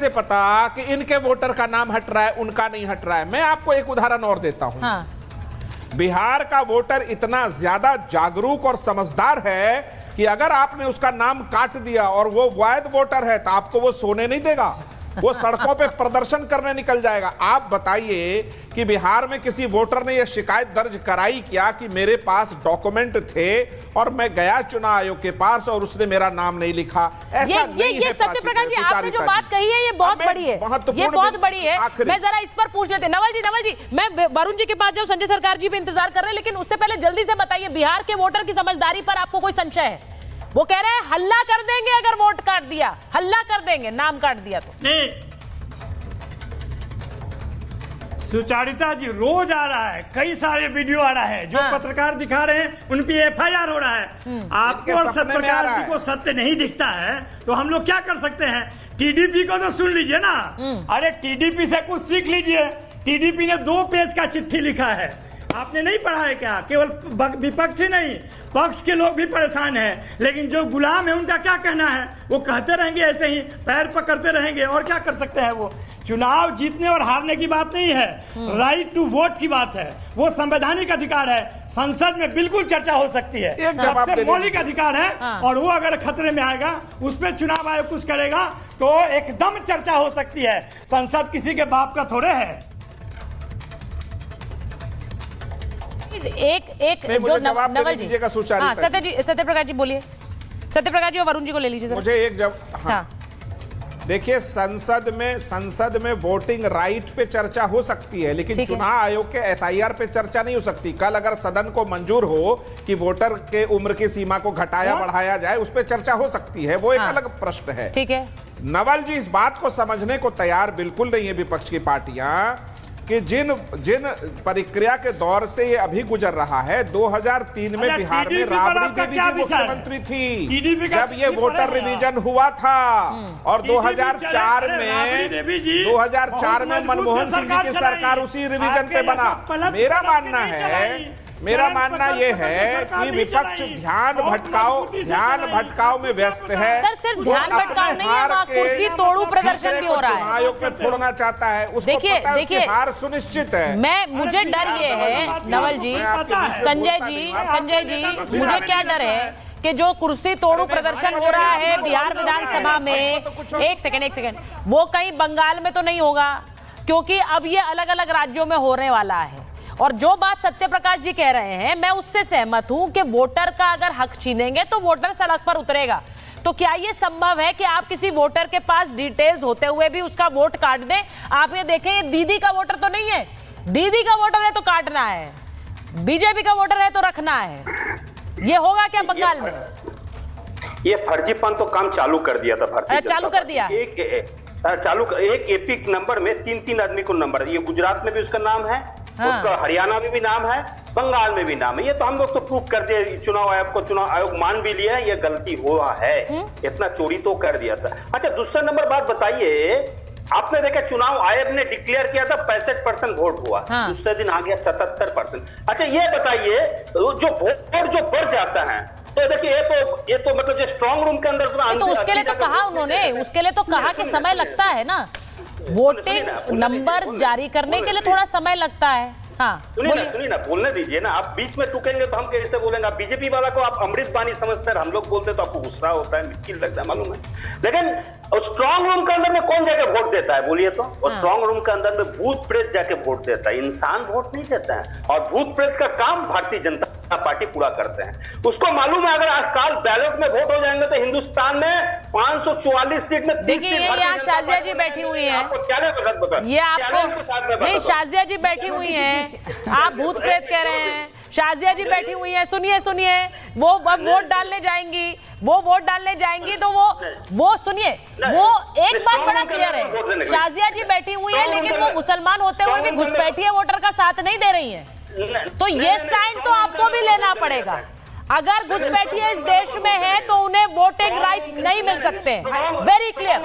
पता कि इनके वोटर का नाम हट रहा है, उनका नहीं हट रहा है? मैं आपको एक उदाहरण और देता हूं। बिहार का वोटर इतना ज्यादा जागरूक और समझदार है कि अगर आपने उसका नाम काट दिया और वो वैध वोटर है तो आपको वो सोने नहीं देगा, वो सड़कों पे प्रदर्शन करने निकल जाएगा। आप बताइए कि बिहार में किसी वोटर ने यह शिकायत दर्ज कराई क्या कि मेरे पास डॉक्यूमेंट थे और मैं गया चुनाव आयोग के पास और उसने मेरा नाम नहीं लिखा? ऐसा नहीं है। सत्यप्रकाश जी, आपने जो बात कही है ये बहुत बड़ी है, ये बहुत बड़ी है। मैं जरा इस पर पूछ लेते हैं। नवल जी, मैं वरुण जी के पास जाऊं, संजय सरकार जी भी इंतजार कर रहे हैं, लेकिन उससे पहले जल्दी से बताइए, बिहार के वोटर की समझदारी पर आपको कोई संशय है? वो कह रहे हैं हल्ला कर देंगे अगर वोट काट दिया, हल्ला कर देंगे नाम काट दिया तो। नहीं, सुचारिता जी रोज आ रहा है, कई सारे वीडियो आ रहा है, जो पत्रकार दिखा रहे हैं उन पे एफआईआर हो रहा है। आपको और सत्यप्रकाश जी को सत्य नहीं दिखता है तो हम लोग क्या कर सकते हैं? टीडीपी को तो सुन लीजिए ना। अरे टीडीपी से कुछ सीख लीजिए। टीडीपी ने 2 पेज का चिट्ठी लिखा है, आपने नहीं पढ़ा है क्या? केवल विपक्ष ही नहीं, पक्ष के लोग भी परेशान हैं, लेकिन जो गुलाम है उनका क्या कहना है? वो कहते रहेंगे ऐसे ही, पैर पकड़ते रहेंगे, और क्या कर सकते हैं? वो चुनाव जीतने और हारने की बात नहीं है, राइट टू वोट की बात है। वो संवैधानिक अधिकार है, संसद में बिल्कुल चर्चा हो सकती है, सबसे मौलिक अधिकार है। और वो अगर खतरे में आएगा, उस पर चुनाव आयोग कुछ करेगा तो एकदम चर्चा हो सकती है। संसद किसी के बाप का थोड़े है। एक जो नवल जी, सत्यप्रकाश जी बोलिए। सत्यप्रकाश जी और वरुण जी को ले लीजिए। मुझे एक देखिए, संसद में वोटिंग राइट पे चर्चा हो सकती है, लेकिन चुनाव आयोग के एसआईआर पे चर्चा नहीं हो सकती। कल अगर सदन को मंजूर हो कि वोटर के उम्र की सीमा को घटाया बढ़ाया जाए, उस पर चर्चा हो सकती है, वो एक अलग प्रश्न है। ठीक है। नवल जी इस बात को समझने को तैयार बिल्कुल नहीं है विपक्ष की पार्टियां कि जिन प्रक्रिया के दौर से ये अभी गुजर रहा है। 2003 में बिहार में राबड़ी देवी जी मुख्यमंत्री थी जब ये वोटर रिवीजन हुआ था, और 2004 में मनमोहन सिंह जी की सरकार उसी रिवीजन पे बना। मेरा मानना ये है कि विपक्ष ध्यान भटकाव में व्यस्त है। सर, सिर्फ ध्यान भटकाव नहीं है, वहाँ कुर्सी तोड़ू प्रदर्शन भी हो रहा है। आयोग में फोड़ना चाहता है, उसको पता है उसकी हार सुनिश्चित है। मुझे डर ये है नवल जी, संजय जी, मुझे क्या डर है कि जो कुर्सी तोड़ू प्रदर्शन हो रहा है बिहार विधानसभा में, एक सेकंड, वो कहीं बंगाल में तो नहीं होगा, क्योंकि अब ये अलग अलग राज्यों में होने वाला है। और जो बात सत्यप्रकाश जी कह रहे हैं, मैं उससे सहमत हूं कि वोटर का अगर हक छीनेंगे तो वोटर सड़क पर उतरेगा। तो क्या ये संभव है कि आप किसी वोटर के पास डिटेल्स होते हुए भी उसका वोट काट दें? आप ये देखें, ये दीदी का वोटर तो नहीं है, दीदी का वोटर है तो काटना है, बीजेपी का वोटर है तो रखना है। ये होगा क्या बंगाल में? ये फर्जीपन तो काम चालू कर दिया था, चालू कर दिया। एक एपिक नंबर में 3 आदमी को नंबर, ये गुजरात में भी उसका नाम है, उसका हरियाणा में भी नाम है, बंगाल में भी नाम है। ये तो हम लोग तो प्रूफ कर दिए, चुनाव आयोग मान भी लिया ये गलती हुआ है, इतना चोरी तो कर दिया था। अच्छा, दूसरा नंबर बात बताइए, आपने देखा चुनाव आयोग ने डिक्लेयर किया था 65% वोट हुआ, दूसरे दिन आ गया 77%। अच्छा, ये बताइए जो वोट जो बढ़ जाता है तो देखिए ये तो मतलब जो स्ट्रांग रूम के अंदर तो उसके लिए तो कहा उन्होंने, उसके लिए तो कहा कि समय लगता है ना, वोटिंग नंबर्स जारी करने के लिए थोड़ा समय लगता है। सुनिए ना, बोलने दीजिए ना। आप बीच में टूकेंगे तो हम कैसे बोलेंगे? आप बीजेपी वाला को आप अमृत पानी समझते हैं, हम लोग बोलते तो आपको गुस्सा होता है, मुश्किल लगता है, मालूम है। लेकिन स्ट्रांग रूम के अंदर में कौन जाके वोट देता है बोलिए तो? और स्ट्रांग रूम के अंदर में भूत प्रेत जाके वोट देता है, इंसान वोट नहीं देता है। और भूत प्रेत का काम भारतीय जनता पार्टी पूरा करते हैं। उसको मालूम है अगर आज काल बैलेट में वोट हो जाएंगे तो हिंदुस्तान में 544 सीट में देखिए यहाँ शाजिया जी बैठी हुई हैं, ये आपको नहीं, शाजिया जी बैठी हुई हैं, आप भूत प्रेत कह रहे हैं। शाजिया जी बैठी हुई हैं, सुनिए सुनिए, वो वोट डालने जाएंगी, तो वो सुनिए, वो एक बात बड़ा क्लियर है, शाजिया जी बैठी हुई है लेकिन वो मुसलमान होते हुए भी घुसपैठिए वोटर का साथ नहीं दे रही है। तो ये स्टैंड तो आपको भी लेना पड़ेगा। अगर घुसपैठिए इस देश में है तो उन्हें वोटिंग राइट्स नहीं मिल सकते। Very clear.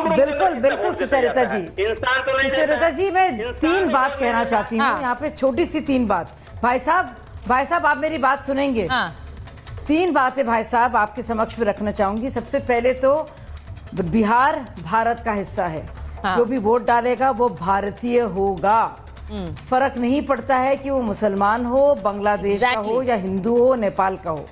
बिल्कुल बिल्कुल सुचरिता जी, सुचरिता जी मैं 3 बात कहना चाहती हूँ यहाँ पे, छोटी सी 3 बात। भाई साहब आप मेरी बात सुनेंगे? 3 बातें भाई साहब आपके समक्ष में रखना चाहूंगी। सबसे पहले तो बिहार भारत का हिस्सा है, जो भी वोट डालेगा वो भारतीय होगा। फर्क नहीं पड़ता है कि वो मुसलमान हो, बांग्लादेश का हो या हिंदू हो, नेपाल का हो,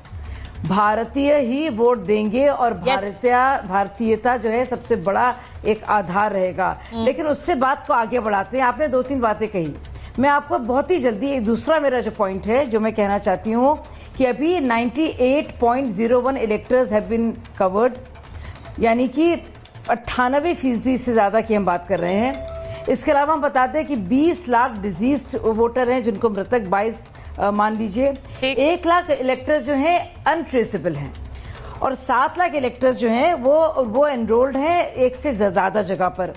भारतीय ही वोट देंगे और भारतीयता जो है सबसे बड़ा एक आधार रहेगा। लेकिन उससे बात को आगे बढ़ाते हैं। आपने 2-3 बातें कही, मैं आपको बहुत ही जल्दी एक दूसरा मेरा जो पॉइंट है जो मैं कहना चाहती हूँ कि अभी 98.01 इलेक्टर्स हैव बीन कवर्ड, यानी कि 98% से ज्यादा की हम बात कर रहे हैं। इसके अलावा हम बताते हैं कि 20 लाख डिजीज्ड वोटर हैं जिनको मृतक 22 मान लीजिए, 1 लाख इलेक्टर्स जो हैं अनट्रेसेबल हैं और 7 लाख इलेक्टर्स जो हैं वो एनरोल्ड हैं एक से ज्यादा जगह पर।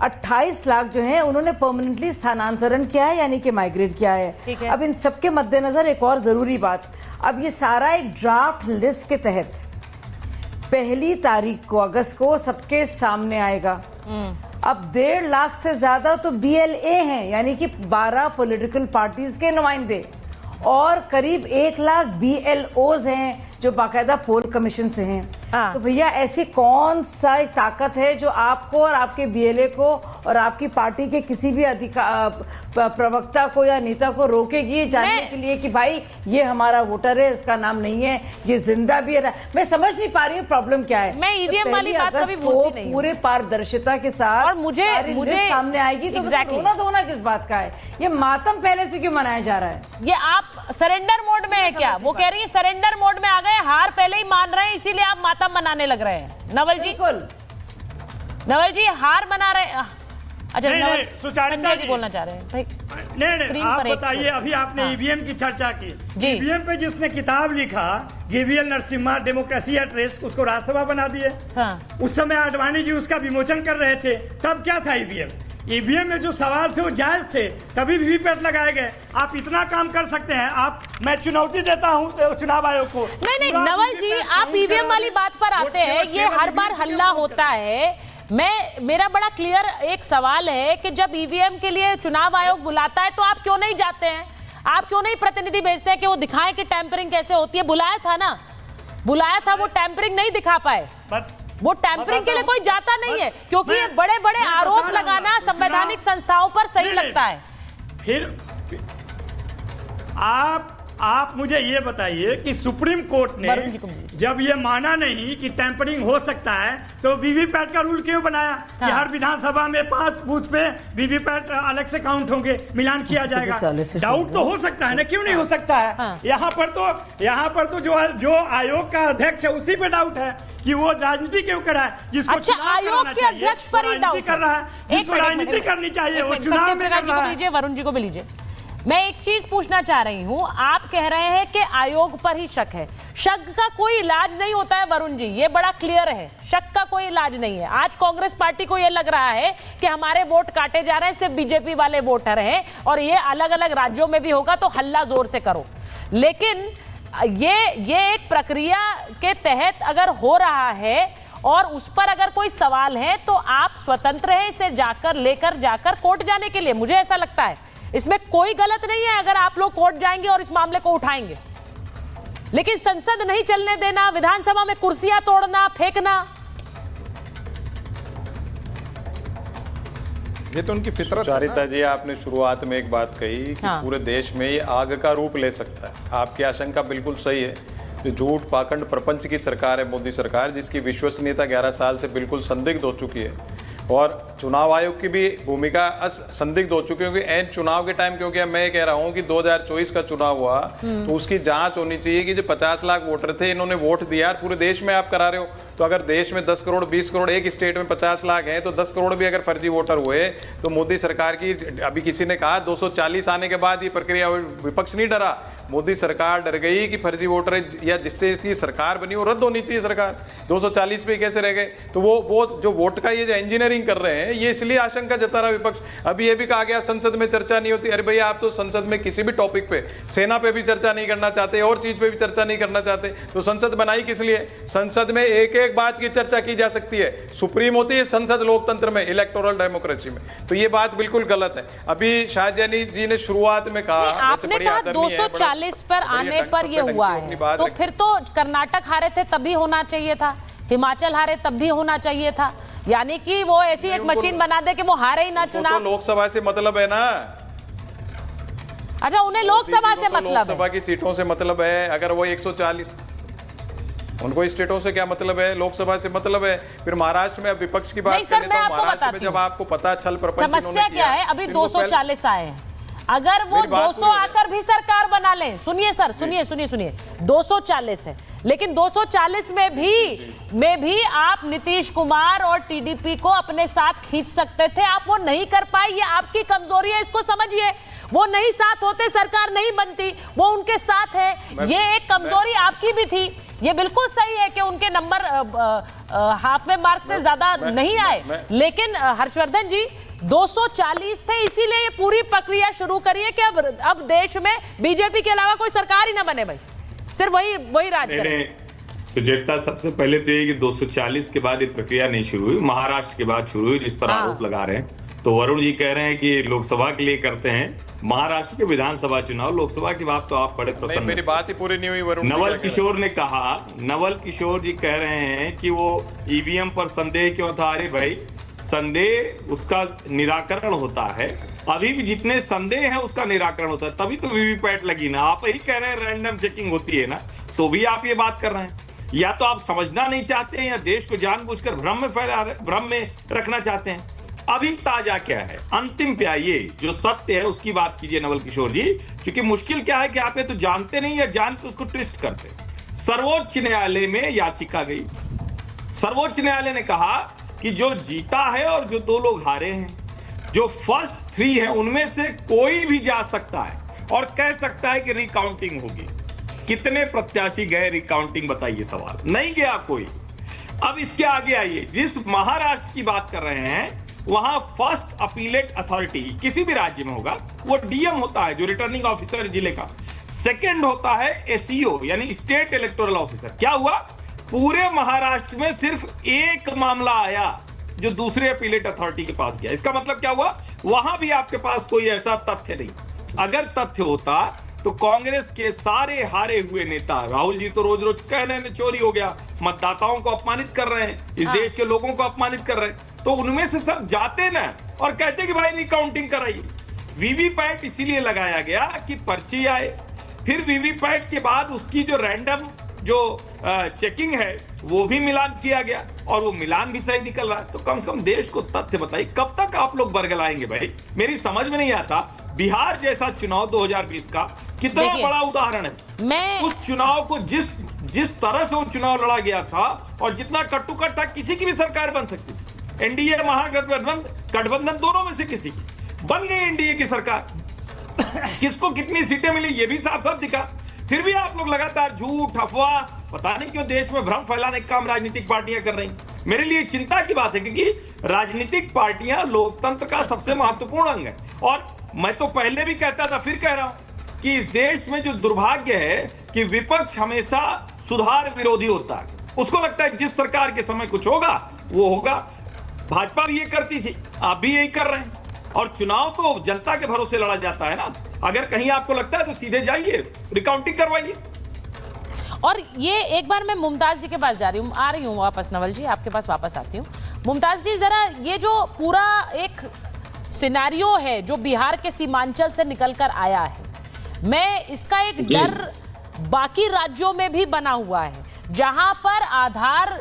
28 लाख जो हैं उन्होंने परमानेंटली स्थानांतरण किया है, यानी कि माइग्रेट किया है। अब इन सबके मद्देनजर एक और जरूरी बात, अब ये सारा एक ड्राफ्ट लिस्ट के तहत 1 तारीख को अगस्त को सबके सामने आएगा। अब 1.5 लाख से ज्यादा तो BLA हैं, यानी कि 12 पॉलिटिकल पार्टीज के नुमाइंदे, और करीब 1 लाख BLOs हैं जो बाकायदा पोल कमीशन से हैं। तो भैया ऐसी कौन सा ताकत है जो आपको और आपके BLA को और आपकी पार्टी के किसी भी प्रवक्ता को या नेता को रोकेगी जानने के लिए कि भाई ये हमारा वोटर है, इसका नाम नहीं है, ये जिंदा भी है? मैं समझ नहीं पा रही हूँ प्रॉब्लम क्या है। मैं ईवीएम वाली बात कभी बोलती नहीं, पूरे पारदर्शिता के साथ और मुझे सामने आएगी तो रोना धोना किस बात का है? ये मातम पहले से क्यों मनाया जा रहा है? ये आप सरेंडर मोड में है क्या? वो कह रही है सरेंडर मोड में आ गए, हार पहले ही मान रहे हैं, इसीलिए आप मातम मनाने लग रहे हैं। नवल जी हार मना रहे हैं। अच्छा, सुचारिता जी बोलना चाह रहे हैं भाई। नहीं आप बताइए, अभी आपने ईवीएम की चर्चा की, ईवीएम पे जिसने किताब लिखा JVL Narasimha democracy at risk, उसको राज्यसभा बना दिए। उस समय आडवाणी जी उसका विमोचन कर रहे थे, तब क्या था ईवीएम में जो सवाल थे वो जायज थे, तभी वीवीपैट लगाए गए। आप इतना काम कर सकते हैं, मैं चुनौती देता हूं चुनाव आयोग को। नहीं नवल जी, आप ईवीएम वाली बात पर आते हैं, ये हर बार हल्ला होता है। मेरा बड़ा क्लियर एक सवाल है कि जब ईवीएम के लिए चुनाव आयोग बुलाता है तो आप क्यों नहीं जाते हैं? आप क्यों नहीं प्रतिनिधि भेजते हैं कि वो दिखाएं कि टैंपरिंग कैसे होती है? बुलाया था, वो टैंपरिंग नहीं दिखा पाए। वो टैंपरिंग के लिए कोई जाता नहीं है, क्योंकि ये बड़े बड़े आरोप लगाना संवैधानिक संस्थाओं पर सही लगता है। फिर आप मुझे ये बताइए कि सुप्रीम कोर्ट ने जब ये माना नहीं कि टैंपरिंग हो सकता है तो वीवीपैट का रूल क्यों बनाया कि हर विधानसभा में 5 बूथ पे वीवीपैट अलग से काउंट होंगे, मिलान किया जाएगा? डाउट तो हो सकता है ना, क्यों नहीं हो सकता है? यहाँ पर तो जो आयोग का अध्यक्ष है उसी पे डाउट है कि वो राजनीति क्यों कर रहा है, जिसको अच्छा, आयोग के अध्यक्ष पर ही डाउट कर रहा है, जिसको राजनीति करनी चाहिए वो चुनाव में कर रहा है। वरुण जी को भी लीजिए। मैं एक चीज पूछना चाह रही हूं, आप कह रहे हैं कि आयोग पर ही शक है। शक का कोई इलाज नहीं होता है वरुण जी, ये बड़ा क्लियर है, शक का कोई इलाज नहीं है। आज कांग्रेस पार्टी को ये लग रहा है कि हमारे वोट काटे जा रहे हैं, सिर्फ बीजेपी वाले वोटर हैं और ये अलग अलग राज्यों में भी होगा तो हल्ला जोर से करो। लेकिन ये एक प्रक्रिया के तहत अगर हो रहा है और उस पर अगर कोई सवाल है तो आप स्वतंत्र हैं इसे लेकर जाकर कोर्ट जाने के लिए। मुझे ऐसा लगता है इसमें कोई गलत नहीं है अगर आप लोग कोर्ट जाएंगे और इस मामले को उठाएंगे, लेकिन संसद नहीं चलने देना, विधानसभा में कुर्सियां तोड़ना, फेंकना। ये तो उनकी फितरत है सुचारिता ना। जी, आपने शुरुआत में एक बात कही कि हाँ। पूरे देश में ये आग का रूप ले सकता है। आपकी आशंका बिल्कुल सही है। जो झूठ पाखंड प्रपंच की सरकार है मोदी सरकार, जिसकी विश्वसनीयता 11 साल से बिल्कुल संदिग्ध हो चुकी है और चुनाव आयोग की भी भूमिका संदिग्ध हो चुकी है, क्योंकि एन चुनाव के टाइम, क्योंकि मैं कह रहा हूं कि 2024 का चुनाव हुआ तो उसकी जांच होनी चाहिए कि जो 50 लाख वोटर थे इन्होंने वोट दिया, पूरे देश में आप करा रहे हो। तो अगर देश में 10 करोड़ 20 करोड़, एक स्टेट में 50 लाख है तो 10 करोड़ भी अगर फर्जी वोटर हुए तो मोदी सरकार की, अभी किसी ने कहा 240 आने के बाद ये प्रक्रिया, विपक्ष नहीं डरा, मोदी सरकार डर गई कि फर्जी वोटर या जिससे इसकी सरकार बनी वो रद्द होनी चाहिए सरकार। 240 पे कैसे रह गए? तो वो जो वोट का ये जो इंजीनियरिंग कर रहे हैं, ये इसलिए आशंका जता रहा विपक्ष। अभी ये भी कहा गया संसद में चर्चा नहीं होती। अरे भैया, आप तो संसद में किसी भी टॉपिक पे, सेना पे भी चर्चा नहीं करना चाहते और चीज पे भी चर्चा नहीं करना चाहते, तो संसद बनाई किस लिए? संसद में एक एक बात की चर्चा की जा सकती है। सुप्रीम होती है संसद लोकतंत्र में, इलेक्टोरल डेमोक्रेसी में। तो ये बात बिल्कुल गलत है। अभी शाहजहानी जी ने शुरुआत में कहा, आपने कहा 240 पर आने पर ये हुआ है, तो फिर तो कर्नाटक हारे थे तभी होना चाहिए था, हिमाचल हारे तब भी होना चाहिए था। यानी कि वो ऐसी एक मशीन बना दे कि वो हारे ही ना चुनाव। तो लोकसभा से मतलब है ना। अच्छा, उन्हें लोकसभा से मतलब है, लोकसभा की सीटों से मतलब है। अगर वो 140, उनको स्टेटों से क्या मतलब है? लोकसभा से मतलब है। फिर महाराष्ट्र में विपक्ष की बात करें तो महाराष्ट्र में जब आपको पता छल प्रपंच समस्या क्या है, अभी 240 आए हैं, अगर वो 200 आकर भी सरकार बना लें, सुनिए सर, सुनिए 240 है, लेकिन 240 में भी आप नीतीश कुमार और टीडीपी को अपने साथ खींच सकते थे, आप वो नहीं कर पाए। ये आपकी कमजोरी है, इसको समझिए। वो नहीं साथ होते, सरकार नहीं बनती, वो उनके साथ है, ये एक कमजोरी आपकी भी थी। ये बिल्कुल सही है कि उनके नंबर हाफ में मार्क से ज्यादा नहीं आए, लेकिन हर्षवर्धन जी 240 थे, इसीलिए ये पूरी प्रक्रिया शुरू करिए कि अब देश में बीजेपी के अलावा कोई सरकार ही ना बने भाई, सिर्फ वही राज करे। सुचेता, सबसे पहले तो ये कि 240 के बाद ये प्रक्रिया नहीं शुरू हुई, महाराष्ट्र के बाद शुरू हुई, जिस पर आरोप लगा रहे हैं। तो वरुण जी कह रहे हैं कि लोकसभा के लिए करते हैं, महाराष्ट्र के विधानसभा चुनाव, लोकसभा की बात तो आप बड़े प्रसन्न। मेरी बात ही पूरी नहीं हुई। वरुण नवल किशोर ने कहा, नवल किशोर जी कह रहे हैं कि वो ईवीएम पर संदेह क्यों था? अरे भाई, संदेह उसका निराकरण होता है, अभी भी जितने संदेह हैं उसका निराकरण होता है, तभी तो वीवीपैट लगी ना। आप ही कह रहे हैं रैंडम चेकिंग होती है ना, तो भी आप ये बात कर रहे हैं। या तो आप समझना नहीं चाहते हैं या देश को जानबूझकर भ्रम में रखना चाहते हैं। अभी ताजा क्या है, अंतिम पे आइए, जो सत्य है उसकी बात कीजिए नवल किशोर जी, क्योंकि मुश्किल क्या है कि आप ये तो जानते नहीं या जान के उसको ट्विस्ट करते। सर्वोच्च न्यायालय में याचिका गई, सर्वोच्च न्यायालय ने कहा कि जो जीता है और जो 2 लोग हारे हैं, जो फर्स्ट 3 हैं, उनमें से कोई भी जा सकता है और कह सकता है कि रिकाउंटिंग होगी। कितने प्रत्याशी गए रिकाउंटिंग? बताइए, सवाल नहीं गया कोई। अब इसके आगे आइए, जिस महाराष्ट्र की बात कर रहे हैं वहां फर्स्ट अपीलेट अथॉरिटी किसी भी राज्य में होगा, वो डीएम होता है, जो रिटर्निंग ऑफिसर जिले का। सेकंड होता है एसईओ, यानी स्टेट इलेक्टोरल ऑफिसर। क्या हुआ? पूरे महाराष्ट्र में सिर्फ एक मामला आया जो दूसरे अपीलेट अथॉरिटी के पास गया। इसका मतलब क्या हुआ? वहां भी आपके पास कोई ऐसा तथ्य नहीं। अगर तथ्य होता तो कांग्रेस के सारे हारे हुए नेता, राहुल जी तो रोज रोज कह रहे हैं चोरी हो गया, मतदाताओं को अपमानित कर रहे हैं, इस देश के लोगों को अपमानित कर रहे हैं, तो उनमें से सब जाते ना और कहते कि भाई रिकाउंटिंग कराइए। वीवीपैट इसीलिए लगाया गया कि पर्ची आए, फिर वीवीपैट के बाद उसकी जो रैंडम जो चेकिंग है वो भी मिलान किया गया और वो मिलान भी सही निकल रहा है। तो कम से कम देश को तथ्य बताइए, कब तक आप लोग बरगलाएंगे भाई? मेरी समझ में नहीं आता। बिहार जैसा चुनाव 2020 का कितना बड़ा उदाहरण है। उस चुनाव को जिस तरह से वो चुनाव लड़ा गया था और जितना कट्टुकट था, किसी की भी सरकार बन सकती थी। एनडीए महागठबंधन दोनों में से किसी की बन गई एनडीए की सरकार। किसको कितनी सीटें मिली ये भी साफ साफ दिखा। फिर भी आप लोग लगातार झूठ, अफवाह, पता नहीं क्यों देश में भ्रम फैलाने का काम राजनीतिक पार्टियां कर रही। मेरे लिए चिंता की बात है, क्योंकि राजनीतिक पार्टियां लोकतंत्र का सबसे महत्वपूर्ण अंग है। और मैं तो पहले भी कहता था, फिर कह रहा हूं कि इस देश में जो दुर्भाग्य है कि विपक्ष हमेशा सुधार विरोधी होता है। उसको लगता है जिस सरकार के समय कुछ होगा वो होगा। भाजपा भी ये करती थी, आप भी यही कर रहे हैं। और चुनाव तो जनता के भरोसे लड़ा जाता है ना। अगर कहीं आपको लगता है तो सीधे जाइए, रिकाउंटिंग करवाइए। और ये एक बार मैं मुमताज जी के पास जा रही हूँ, आ रही हूँ वापस। नवल जी आपके पास वापस आती हूँ। मुमताज जी, जरा ये जो पूरा एक सिनेरियो है जो बिहार के सीमांचल से निकलकर आया है, मैं इसका एक डर बाकी राज्यों में भी बना हुआ है, जहां पर आधार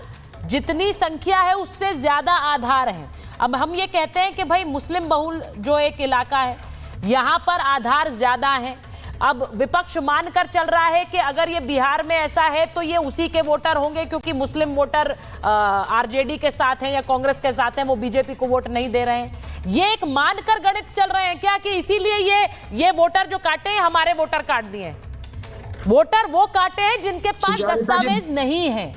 जितनी संख्या है उससे ज्यादा आधार है। अब हम ये कहते हैं कि भाई मुस्लिम बहुल जो एक इलाका है यहां पर आधार ज्यादा है। अब विपक्ष मानकर चल रहा है कि अगर ये बिहार में ऐसा है तो ये उसी के वोटर होंगे, क्योंकि मुस्लिम वोटर आरजेडी के साथ हैं या कांग्रेस के साथ हैं, वो बीजेपी को वोट नहीं दे रहे हैं। ये एक मानकर गणित चल रहे हैं क्या कि इसीलिए ये वोटर जो काटे हैं हमारे वोटर काट दिए? वोटर वो काटे हैं जिनके पास दस्तावेज नहीं है।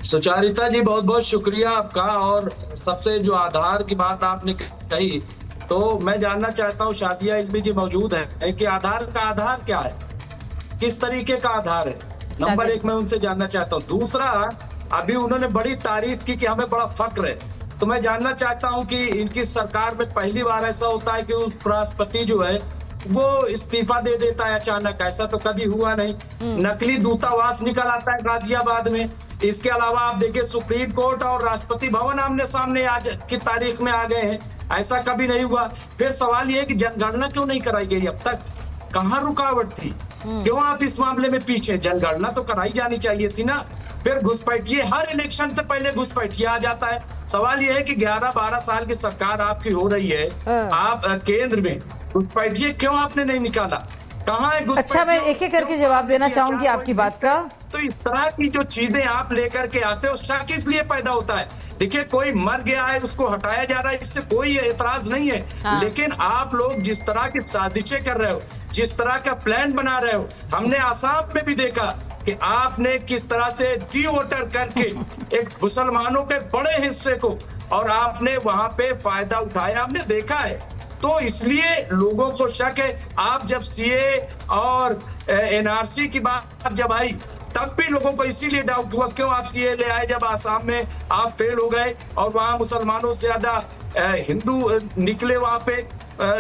सुचारिता जी बहुत बहुत शुक्रिया आपका। और सबसे जो आधार की बात आपने कही, तो मैं जानना चाहता हूँ, शादिया इल्मी जी मौजूद है कि आधार का आधार क्या है, किस तरीके का आधार है, नंबर एक मैं उनसे जानना चाहता हूँ। दूसरा, अभी उन्होंने बड़ी तारीफ की कि हमें बड़ा फक्र है, तो मैं जानना चाहता हूँ कि इनकी सरकार में पहली बार ऐसा होता है कि उपराष्ट्रपति जो है वो इस्तीफा दे देता है अचानक, ऐसा तो कभी हुआ नहीं। नकली दूतावास निकल आता है गाजियाबाद में। इसके अलावा आप देखिए सुप्रीम कोर्ट और राष्ट्रपति भवन आमने सामने आज की तारीख में आ गए हैं, ऐसा कभी नहीं हुआ। फिर सवाल ये है कि जनगणना क्यों नहीं कराई गई अब तक, कहाँ रुकावट थी, क्यों आप इस मामले में पीछे? जनगणना तो कराई जानी चाहिए थी ना। फिर घुसपैठिए, हर इलेक्शन से पहले घुसपैठिए आ जाता है। सवाल यह है कि 11-12 साल की सरकार आपकी हो रही है, आप केंद्र में, घुसपैठिए क्यों आपने नहीं निकाला, कहाँ है घुसपैठिए? अच्छा, मैं एक एक करके जवाब देना चाहूंगी आपकी बात का। तो इस तरह की जो चीजें आप लेकर के आते हो, शक इसलिए पैदा होता है। देखिए, कोई मर गया है उसको हटाया जा रहा है, इससे कोई एतराज नहीं है। लेकिन आप लोग जिस तरह की साजिशें कर रहे हो, जिस तरह का प्लान बना रहे हो, हमने आसाम में भी देखा कि आपने किस तरह से डी वोटर करके एक मुसलमानों के बड़े हिस्से को, और आपने वहां पे फायदा उठाया, हमने देखा है। तो इसलिए लोगों को शक है। आप जब सीए और एनआरसी की बात जब आई तब भी लोगों को इसीलिए डाउट हुआ, क्यों आप सीए ले आए जब आसाम में आप फेल हो गए और वहां मुसलमानों से ज्यादा हिंदू निकले वहां पे,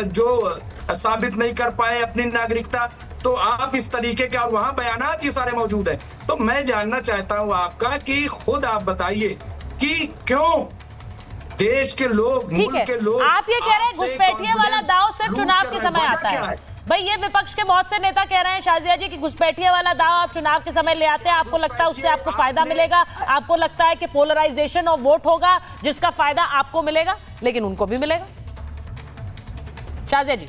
जो साबित नहीं कर पाए अपनी नागरिकता। तो आप इस तरीके के, और वहां बयानात ये सारे मौजूद हैं। तो मैं जानना चाहता हूं आपका कि खुद आप बताइए कि क्यों देश के लोग, मुल्क के लोग, आप ये कह रहे हैं घुसपैठिए वाला दाव सिर्फ चुनाव के समय आता है। भाई ये विपक्ष के बहुत से नेता कह रहे हैं शाजिया जी कि घुसपैठिए वाला दाव आप चुनाव के समय ले आते हैं, आपको लगता है उससे आपको फायदा मिलेगा, आपको लगता है कि पोलराइजेशन ऑफ वोट होगा जिसका फायदा आपको मिलेगा, लेकिन उनको भी मिलेगा। शाजिया जी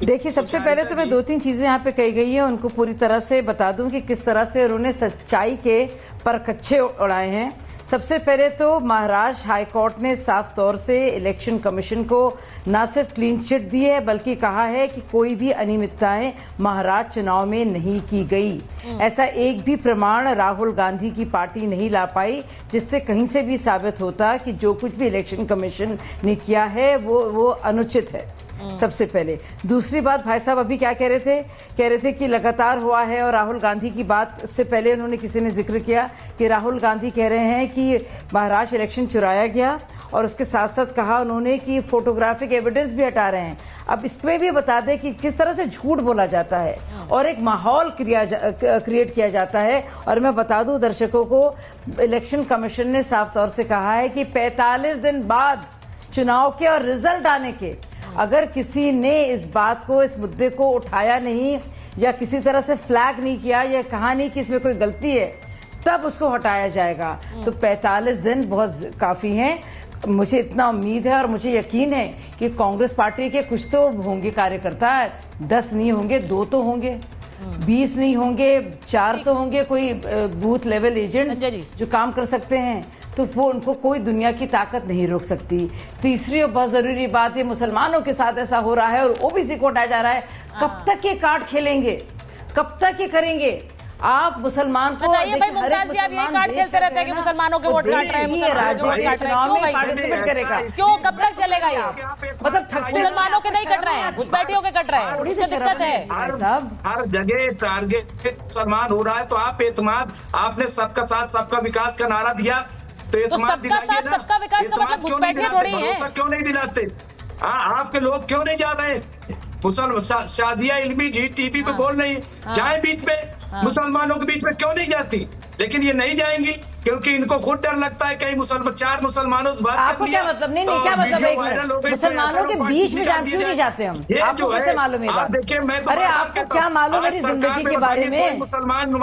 देखिए, सबसे पहले तो मैं 2-3 चीजें यहाँ पे कही गई है उनको पूरी तरह से बता दूं कि किस तरह से उन्होंने सच्चाई के परखच्चे उड़ाए हैं। सबसे पहले तो महाराष्ट्र हाईकोर्ट ने साफ तौर से इलेक्शन कमीशन को न सिर्फ क्लीन चिट दी है बल्कि कहा है कि कोई भी अनियमितताएं महाराष्ट्र चुनाव में नहीं की गई। ऐसा एक भी प्रमाण राहुल गांधी की पार्टी नहीं ला पाई जिससे कहीं से भी साबित होता कि जो कुछ भी इलेक्शन कमीशन ने किया है वो अनुचित है। सबसे पहले। दूसरी बात, भाई साहब अभी क्या कह रहे थे कि लगातार हुआ है, और राहुल गांधी की बात से पहले उन्होंने किसी ने जिक्र किया कि राहुल गांधी कह रहे हैं कि महाराष्ट्र इलेक्शन चुराया गया, और उसके साथ साथ कहा उन्होंने कि फोटोग्राफिक एविडेंस भी हटा रहे हैं। अब इसमें भी बता दें कि किस तरह से झूठ बोला जाता है और एक माहौल क्रिएट किया जाता है। और मैं बता दूं दर्शकों को, इलेक्शन कमीशन ने साफ तौर से कहा है कि 45 दिन बाद चुनाव के और रिजल्ट आने के अगर किसी ने इस बात को, इस मुद्दे को उठाया नहीं या किसी तरह से फ्लैग नहीं किया या कहा नहीं कि इसमें कोई गलती है, तब उसको हटाया जाएगा। तो 45 दिन बहुत काफी हैं। मुझे इतना उम्मीद है और मुझे यकीन है कि कांग्रेस पार्टी के कुछ तो होंगे कार्यकर्ता, 10 नहीं होंगे, 2 तो होंगे, 20 नहीं होंगे, 4 तो होंगे, कोई बूथ लेवल एजेंट जो काम कर सकते हैं, तो वो उनको कोई दुनिया की ताकत नहीं रोक सकती। तीसरी और बहुत जरूरी बात, ये मुसलमानों के साथ ऐसा हो रहा है और ओबीसी को हटाया जा रहा है। कब तक ये कार्ड खेलेंगे, कब तक ये करेंगे? आप मुसलमान को बताइए भाई मुमताज जी, आप यही कार्ड खेलते रहते हैं कि मुसलमानों के वोट काट रहे हैं, मुसलमानों के वोट काट रहे हैं, क्यों भाई पार्टिसिपेट करेगा? क्यों, कब तक चलेगा ये? मतलब मुसलमानों के नहीं कट रहे हैं, घुसपैठियों के कट रहे हैं, उसमें दिक्कत है। हर जगह टारगेट मुसलमान हो रहा है, तो आप एतमाद, आपने सबका साथ सबका विकास का नारा दिया, तो सबका साथ सबका विकास का मतलब घुसपैठिए थोड़ी है। क्यों नहीं दिलाते? आपके लोग क्यों नहीं जा रहे? शादिया इल्मी जी टीवी पे बोल रही है, जाए बीच में, मुसलमानों के बीच में क्यों नहीं जाती? लेकिन ये नहीं जाएंगी, क्योंकि इनको खुद डर लगता है कहीं चार मुसलमानों से बात आपको क्या मतलब? नहीं नहीं, क्या मतलब? एक मिनट, मुसलमानों के बीच में क्यों नहीं जाते हम? आपको कैसे मालूम है बात? देखिए, मैं अरे आपको क्या मालूम मेरी जिंदगी के बारे में?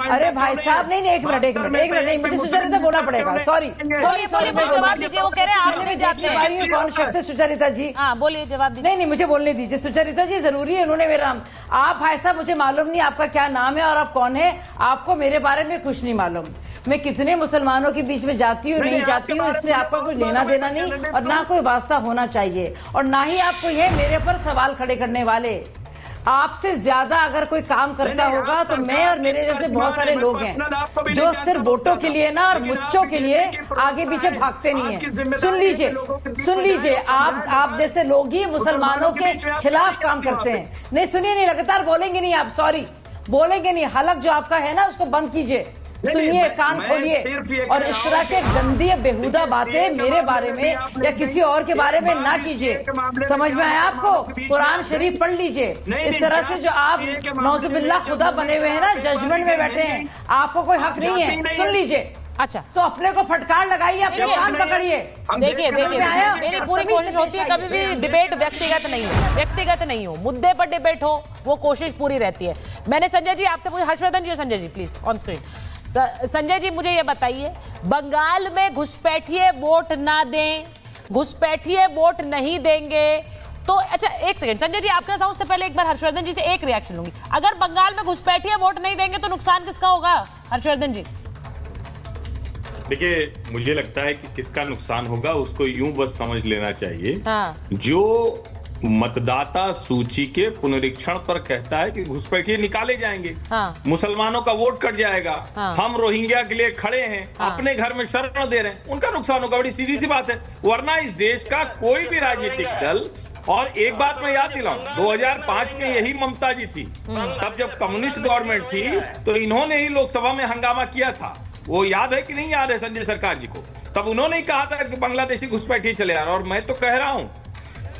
अरे भाई साहब, नहीं नहीं, एक मिनट, नहीं, मुझे सुचरिता बोलना पड़ेगा। सॉरी, जवाब दीजिए। वो कह रहे हैं आप नहीं जाते हैं। कौन शख्स है सुचरिता जी? हाँ बोलिए, जवाब दीजिए। नहीं, मुझे बोलने दीजिए। सुचरिता जी जरूरी है, उन्होंने मेरा नाम। आप भाई साहब, मुझे मालूम नहीं आपका क्या नाम है और आप कौन है। आपको मेरे बारे में कुछ नहीं मालूम। मैं कितने मुसलमानों के बीच में जाती हूँ नहीं जाती हूँ, इससे आपका कुछ लेना देना नहीं और ना कोई वास्ता होना चाहिए, और ना ही आपको ये मेरे पर सवाल खड़े करने वाले। आपसे ज्यादा अगर कोई काम करता होगा तो मैं और मेरे जैसे बहुत सारे लोग हैं जो सिर्फ वोटों के लिए ना और मुच्चों के लिए आगे पीछे भागते नहीं है। सुन लीजिए, आप जैसे लोग ही मुसलमानों के खिलाफ काम करते हैं। नहीं सुनिए, नहीं लगातार बोलेंगे नहीं आप, सॉरी बोलेंगे नहीं। हलक जो आपका है ना उसको बंद कीजिए, सुनिए, कान खोलिए, और इस तरह के गंदी बेहुदा बातें मेरे बारे में या किसी और के बारे में ना कीजिए। समझ में आया आपको? कुरान शरीफ पढ़ लीजिए। इस तरह से जो आप नौजुबिल्लाह खुदा बने हुए हैं ना, जजमेंट में बैठे हैं, आपको कोई हक नहीं है। सुन लीजिए। अच्छा, तो अपने को फटकार लगाइए, अपने कान पकड़िए। देखिए, मेरी पूरी कोशिश होती है कभी भी डिबेट व्यक्तिगत नहीं हो, मुद्दे पर डिबेट हो, वो कोशिश पूरी रहती है। मैंने संजय जी आपसे पूछा, हर्षवर्धन जी, Sanjay ji please on screen. Sanjay ji मुझे ये बताइए, बंगाल में घुसपैठिए वोट ना दें, घुसपैठिए वोट नहीं देंगे तो अच्छा एक सेकंड संजय जी आपके साथ, उससे पहले एक बार हर्षवर्धन जी से एक रिएक्शन लूंगी। अगर बंगाल में घुसपैठिए वोट नहीं देंगे तो नुकसान किसका होगा? हर्षवर्धन जी। देखिए, मुझे लगता है कि किसका नुकसान होगा उसको यूं बस समझ लेना चाहिए। हाँ। जो मतदाता सूची के पुनरीक्षण पर कहता है कि घुसपैठिए निकाले जाएंगे, हाँ। मुसलमानों का वोट कट जाएगा, हाँ। हम रोहिंग्या के लिए खड़े हैं, हाँ। अपने घर में शरण दे रहे हैं, उनका नुकसान होगा। बड़ी सीधी सी बात है। वरना इस देश का कोई भी राजनीतिक दल, और एक बात मैं याद दिलाऊं, 2005 में यही ममता जी थी, तब जब कम्युनिस्ट गवर्नमेंट थी तो इन्होंने ही लोकसभा में हंगामा किया था। वो याद है कि नहीं याद है संजय सरकार जी को? तब उन्होंने ही कहा था कि बांग्लादेशी घुसपैठिए चले आ रहे, और मैं तो कह रहा हूं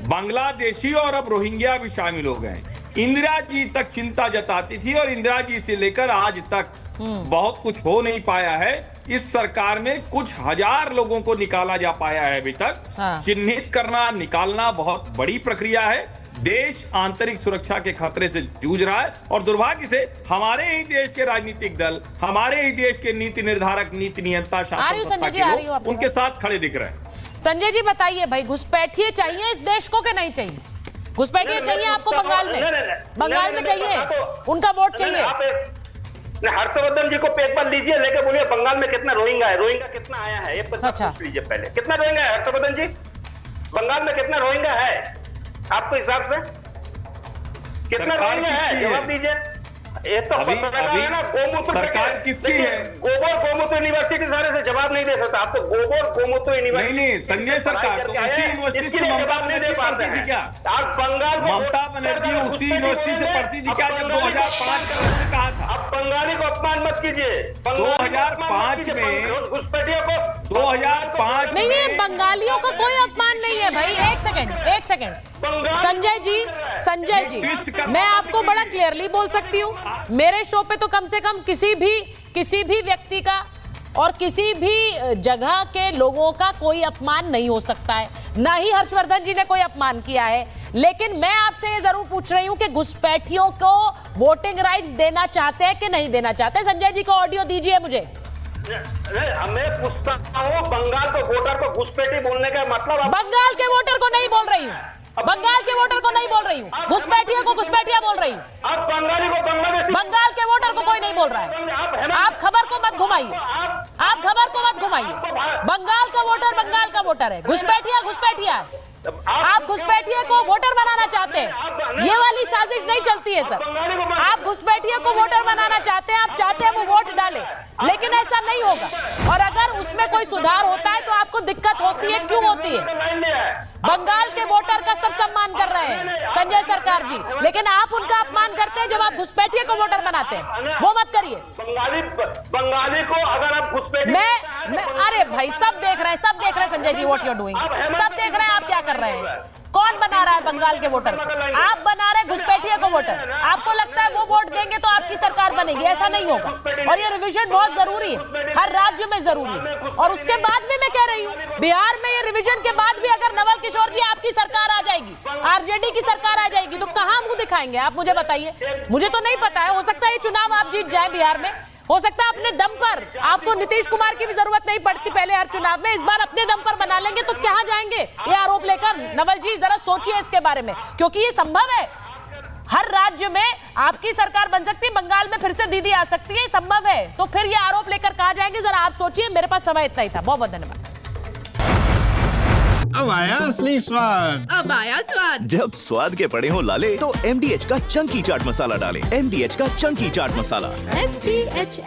बांग्लादेशी और अब रोहिंग्या भी शामिल हो गए। इंदिरा जी तक चिंता जताती थी और इंदिरा जी से लेकर आज तक बहुत कुछ हो नहीं पाया है। इस सरकार में कुछ हजार लोगों को निकाला जा पाया है अभी तक। हाँ। चिन्हित करना, निकालना बहुत बड़ी प्रक्रिया है। देश आंतरिक सुरक्षा के खतरे से जूझ रहा है और दुर्भाग्य से हमारे ही देश के राजनीतिक दल, हमारे ही देश के नीति निर्धारक, नीति नियंता, शासन सत्ता के लोग उनके साथ खड़े दिख रहे हैं। संजय जी बताइए भाई, घुसपैठिए चाहिए इस देश को कि नहीं चाहिए? घुसपैठिए चाहिए आपको बंगाल में? बंगाल में चाहिए, उनका वोट चाहिए। हर्षवर्धन जी को पेपर लीजिए, लेके बोलिए बंगाल में कितना रोहिंग्या है, रोहिंग्या कितना आया है, ये पूछ लीजिए पहले। कितना रोहिंग्या है हर्षवर्धन जी? बंगाल में कितना रोहिंग्या है आपको हिसाब से? कितना रोहिंग्या है, जवाब दीजिए। ये तो अभी गोमूत्र सरकार किसकी है? गोबर गोमूत्र यूनिवर्सिटी सारे से जवाब नहीं दे सकता। आपको गोबर गोमूत्र यूनिवर्सिटी नहीं, संजय सरकार तो उसी यूनिवर्सिटी से ममता बनर्जी पढ़ती थी क्या? आप बंगाल में ममता बनर्जी उसी यूनिवर्सिटी से पढ़ती थी क्या जब 2005 का उन्होंने कहा था? अब बंगाली को अपमान मत कीजिए। 2005 में घुसपैठियों को 2005 नहीं, बंगालियों का कोई अपमान नहीं है भाई। एक सेकंड संजय जी, मैं आपको बड़ा क्लियरली बोल सकती हूँ, मेरे शो पे तो कम से कम किसी भी व्यक्ति का और किसी भी जगह के लोगों का कोई अपमान नहीं हो सकता है, ना ही हर्षवर्धन जी ने कोई अपमान किया है। लेकिन मैं आपसे ये जरूर पूछ रही हूँ कि घुसपैठियों को वोटिंग राइट्स देना चाहते हैं कि नहीं देना चाहते? संजय जी को ऑडियो दीजिए मुझे। मैं पूछता हूँ, बंगाल को वोटर को घुसपैठी बोलने का मतलब? बंगाल के वोटर को नहीं बोल रही हूँ, बंगाल के वोटर को नहीं बोल रही हूँ, घुसपैठियों को घुसपैठिया बोल रही हूँ। अब बंगाली को बांग्लादेशी, बंगाल के वोटर को कोई नहीं बोल रहा है। आप खबर को मत घुमाइए, बंगाल का वोटर है, घुसपैठिया है। आप घुसपैठिया को वोटर बनाना चाहते हैं, ये वाली साजिश नहीं चलती है सर। आप घुसपैठिया को वोटर बनाना चाहते हैं, आप चाहते हैं वो वोट डाले, लेकिन ऐसा नहीं होगा। और अगर उसमें कोई सुधार होता है तो आपको दिक्कत होती है, क्यों होती है? बंगाल के वोटर का सब सम्मान कर रहे हैं संजय सरकार जी, लेकिन आप उनका अपमान करते हैं जब आप घुसपैठिए को वोटर बनाते हैं। वो मत करिए। बंगाली को अगर आप घुसपैठी, मैं अरे भाई सब देख रहे हैं Sanjay ji what you are doing, सब देख रहे हैं आप क्या कर रहे हैं। कौन बना रहा है बंगाल के वोटर को? आप बना रहे घुसपैठिया को वोटर। आपको लगता है वो वोट देंगे तो आपकी सरकार बनेगी? ऐसा नहीं होगा। और ये रिवीजन बहुत जरूरी है, हर राज्य में जरूरी है। और उसके बाद भी मैं कह रही हूँ, बिहार में ये रिवीजन के बाद भी अगर नवल किशोर जी आपकी सरकार आ जाएगी, आरजेडी की सरकार आ जाएगी, तो कहां मुंह दिखाएंगे आप? मुझे बताइए। मुझे तो नहीं पता है, हो सकता है ये चुनाव आप जीत जाए बिहार में, हो सकता है अपने दम पर, आपको नीतीश कुमार की भी जरूरत नहीं पड़ती पहले हर चुनाव में, इस बार अपने दम पर बना लेंगे, तो कहां जाएंगे ये आरोप लेकर? नवल जी जरा सोचिए इसके बारे में, क्योंकि ये संभव है। हर राज्य में आपकी सरकार बन सकती है, बंगाल में फिर से दीदी आ सकती है, संभव है। तो फिर ये आरोप लेकर कहां जाएंगे, जरा आप सोचिए। मेरे पास समय इतना ही था, बहुत बहुत धन्यवाद। अब आया असली स्वाद। अब आया स्वाद। जब स्वाद के पड़े हो लाले तो MDH का चंकी चाट मसाला डालें। MDH का चंकी चाट मसाला। MDH